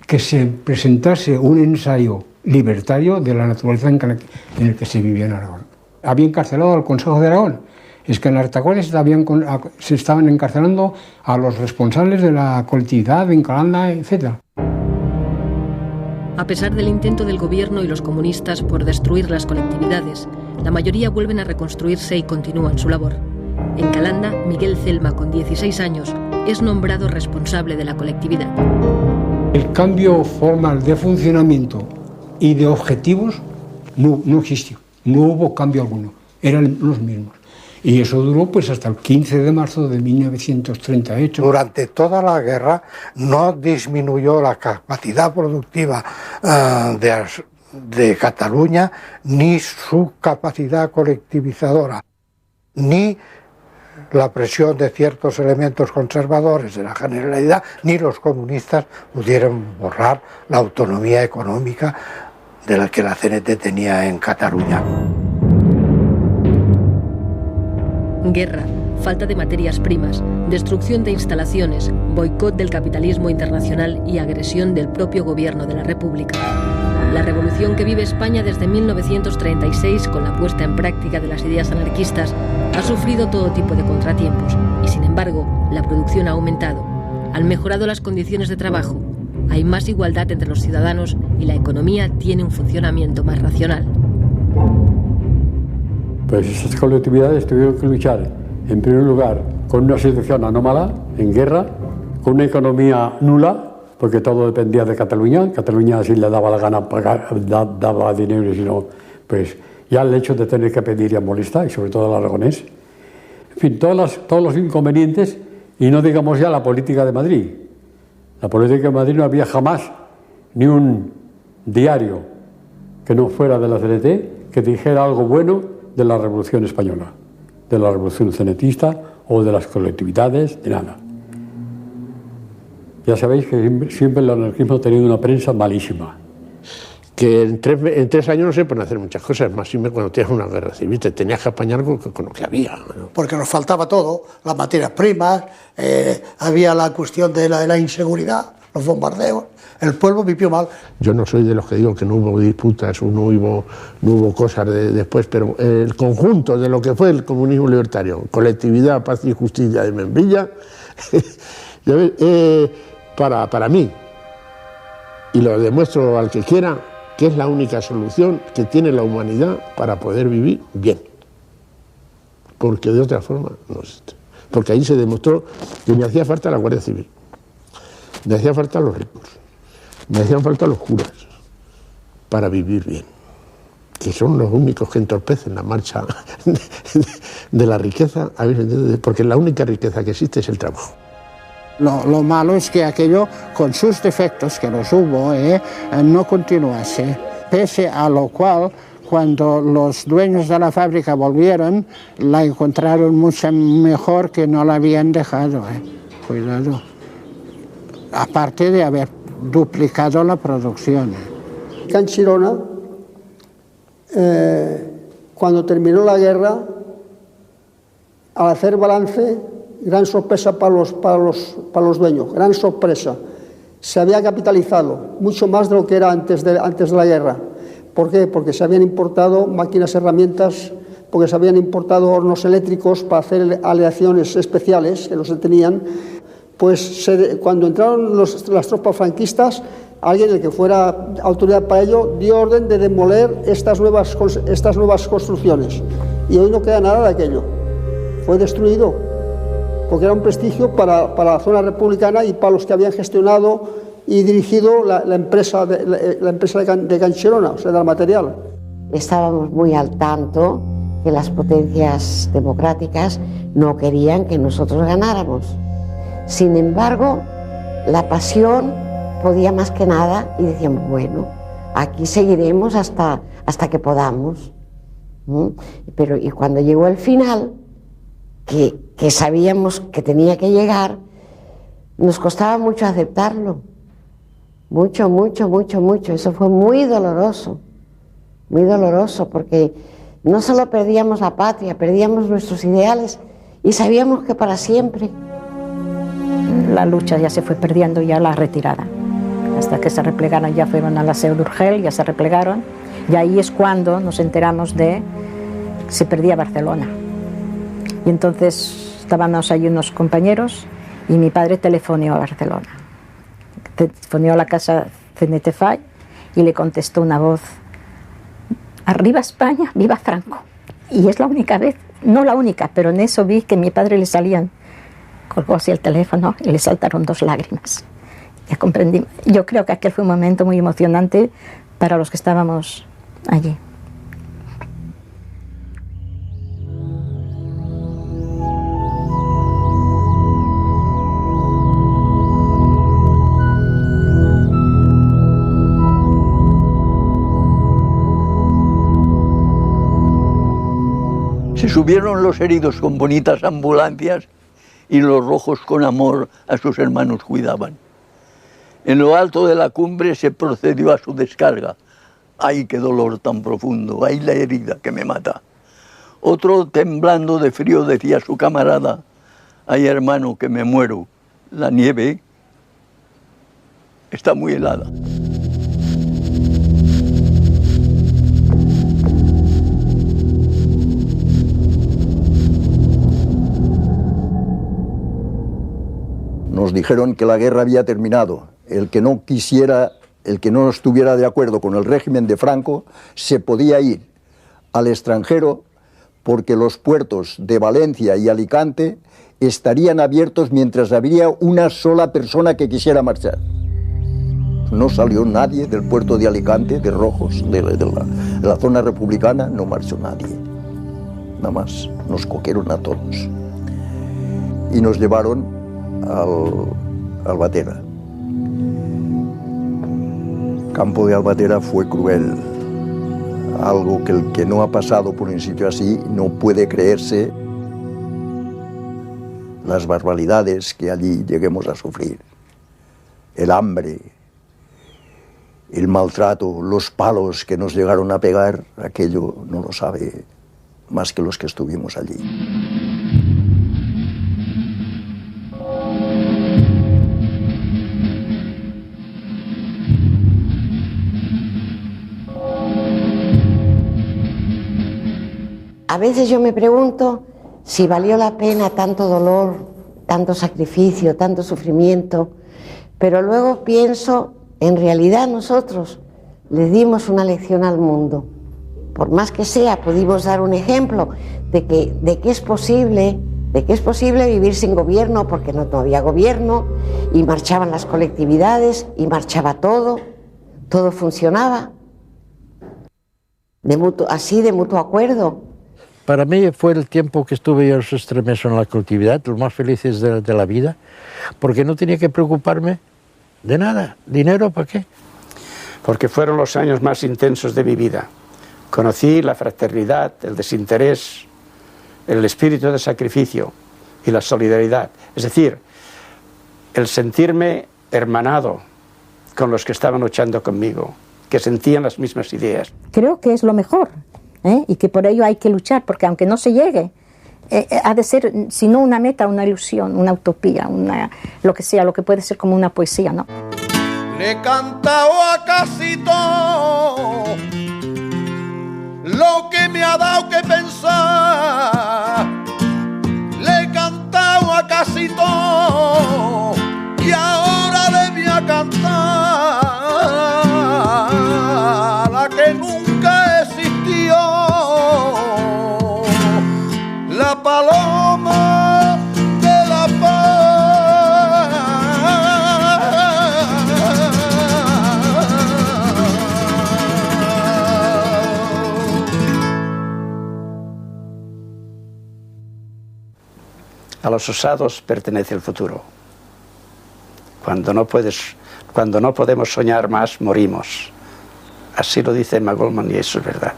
que se presentase un ensayo libertario de la naturaleza en el que se vivía en Aragón. Había encarcelado al Consejo de Aragón. Es que en Artacuales se estaban encarcelando a los responsables de la colectividad en Calanda, etc. A pesar del intento del gobierno y los comunistas por destruir las colectividades, la mayoría vuelven a reconstruirse y continúan su labor. En Calanda, Miguel Celma, con 16 años, es nombrado responsable de la colectividad. El cambio formal de funcionamiento y de objetivos no existió, no hubo cambio alguno, eran los mismos. Y eso duró pues hasta el 15 de marzo de 1938. Durante toda la guerra no disminuyó la capacidad productiva de Cataluña, ni su capacidad colectivizadora, ni la presión de ciertos elementos conservadores de la Generalidad, ni los comunistas pudieron borrar la autonomía económica de la que la CNT tenía en Cataluña. Guerra, falta de materias primas, destrucción de instalaciones, boicot del capitalismo internacional y agresión del propio gobierno de la República. La revolución que vive España desde 1936, con la puesta en práctica de las ideas anarquistas, ha sufrido todo tipo de contratiempos y, sin embargo, la producción ha aumentado. Han mejorado las condiciones de trabajo, hay más igualdad entre los ciudadanos y la economía tiene un funcionamiento más racional. Pues esas colectividades tuvieron que luchar, en primer lugar, con una situación anómala, en guerra, con una economía nula, porque todo dependía de Cataluña. Cataluña, si le daba la gana pagar, daba dinero, y si no, pues ya el hecho de tener que pedir ya molesta, y sobre todo el aragonés. En fin, todos los inconvenientes, y no digamos ya la política de Madrid. La política de Madrid no había jamás ni un diario que no fuera de la CNT que dijera algo bueno de la Revolución Española, de la Revolución cenetista o de las colectividades, de nada. Ya sabéis que siempre el anarquismo ha tenido una prensa malísima. Que en tres años no se pueden hacer muchas cosas, más siempre cuando tienes una guerra civil, te tenías que apañar con lo que había, ¿no? Porque nos faltaba todo, las materias primas, había la cuestión de la inseguridad, los bombardeos, el pueblo vivió mal. Yo no soy de los que digo que no hubo disputas o no hubo cosas después, pero el conjunto de lo que fue el comunismo libertario, colectividad, paz y justicia de Membrilla, para mí, y lo demuestro al que quiera, que es la única solución que tiene la humanidad para poder vivir bien. Porque de otra forma no existe. Porque ahí se demostró que me hacía falta la Guardia Civil, me hacían falta los ricos, me hacían falta los curas para vivir bien, que son los únicos que entorpecen la marcha de la riqueza, porque la única riqueza que existe es el trabajo. Lo malo es que aquello, con sus defectos, que los hubo, no continuase. Pese a lo cual, cuando los dueños de la fábrica volvieron, la encontraron mucho mejor que no la habían dejado. Cuidado. Aparte de haber duplicado la producción. Canchirona, cuando terminó la guerra, al hacer balance, gran sorpresa para los dueños, gran sorpresa. Se había capitalizado mucho más de lo que era antes de la guerra. ¿Por qué? Porque se habían importado máquinas, herramientas, porque se habían importado hornos eléctricos para hacer aleaciones especiales, que no se tenían. Pues cuando entraron las tropas franquistas, alguien, el que fuera autoridad para ello, dio orden de demoler estas nuevas construcciones. Y hoy no queda nada de aquello. Fue destruido. Porque era un prestigio para la zona republicana y para los que habían gestionado y dirigido la empresa de Canchirona, o sea, del material. Estábamos muy al tanto que las potencias democráticas no querían que nosotros ganáramos. Sin embargo, la pasión podía más que nada y decíamos, bueno, aquí seguiremos hasta que podamos. Pero y cuando llegó el final, que sabíamos que tenía que llegar, nos costaba mucho aceptarlo. Mucho. Eso fue muy doloroso, porque no solo perdíamos la patria, perdíamos nuestros ideales y sabíamos que para siempre. La lucha ya se fue perdiendo, ya la retirada. Hasta que se replegaron, ya fueron a la Seu d'Urgell, ya se replegaron, y ahí es cuando nos enteramos de que se perdía Barcelona. Y entonces estábamos allí unos compañeros y mi padre telefoneó a Barcelona. Telefoneó a la casa CNT-FAI y le contestó una voz: arriba España, viva Franco. Y es la única vez, no la única, pero en eso vi que a mi padre le salían, colgó así el teléfono y le saltaron 2 lágrimas. Ya comprendí. Yo creo que aquel fue un momento muy emocionante para los que estábamos allí. Se subieron los heridos con bonitas ambulancias y los rojos con amor a sus hermanos cuidaban. En lo alto de la cumbre se procedió a su descarga. ¡Ay, qué dolor tan profundo! ¡Ay, la herida que me mata! Otro, temblando de frío, decía a su camarada: ¡ay, hermano, que me muero! La nieve está muy helada. Nos dijeron que la guerra había terminado. El que no quisiera, el que no estuviera de acuerdo con el régimen de Franco, se podía ir al extranjero, porque los puertos de Valencia y Alicante estarían abiertos mientras habría una sola persona que quisiera marchar. No salió nadie del puerto de Alicante, de Rojos, de la zona republicana, no marchó nadie. Nada más, nos cogieron a todos. Y nos llevaron al Albatera. Campo de Albatera fue cruel. Algo que el que no ha pasado por un sitio así no puede creerse las barbaridades que allí lleguemos a sufrir. El hambre, el maltrato, los palos que nos llegaron a pegar, aquello no lo sabe más que los que estuvimos allí. A veces yo me pregunto si valió la pena tanto dolor, tanto sacrificio, tanto sufrimiento, pero luego pienso, en realidad nosotros le dimos una lección al mundo. Por más que sea, pudimos dar un ejemplo de que es posible vivir sin gobierno, porque no había gobierno, y marchaban las colectividades, y marchaba todo funcionaba, de mutuo acuerdo. Para mí fue el tiempo que estuve yo en los extremos en la colectividad, los más felices de la vida, porque no tenía que preocuparme de nada. ¿Dinero para qué? Porque fueron los años más intensos de mi vida. Conocí la fraternidad, el desinterés, el espíritu de sacrificio y la solidaridad. Es decir, el sentirme hermanado con los que estaban luchando conmigo, que sentían las mismas ideas. Creo que es lo mejor. Y que por ello hay que luchar, porque aunque no se llegue, ha de ser, si no una meta, una ilusión, una utopía, lo que sea, lo que puede ser como una poesía, ¿no? Le he cantado a casi todo lo que me ha dado que pensar. Le he cantado a casi todo y ahora le voy a cantar la que nunca existió, la paloma de la paz. A los osados pertenece el futuro. Cuando no podemos soñar más, morimos. Así lo dice Emma Goldman y eso es verdad.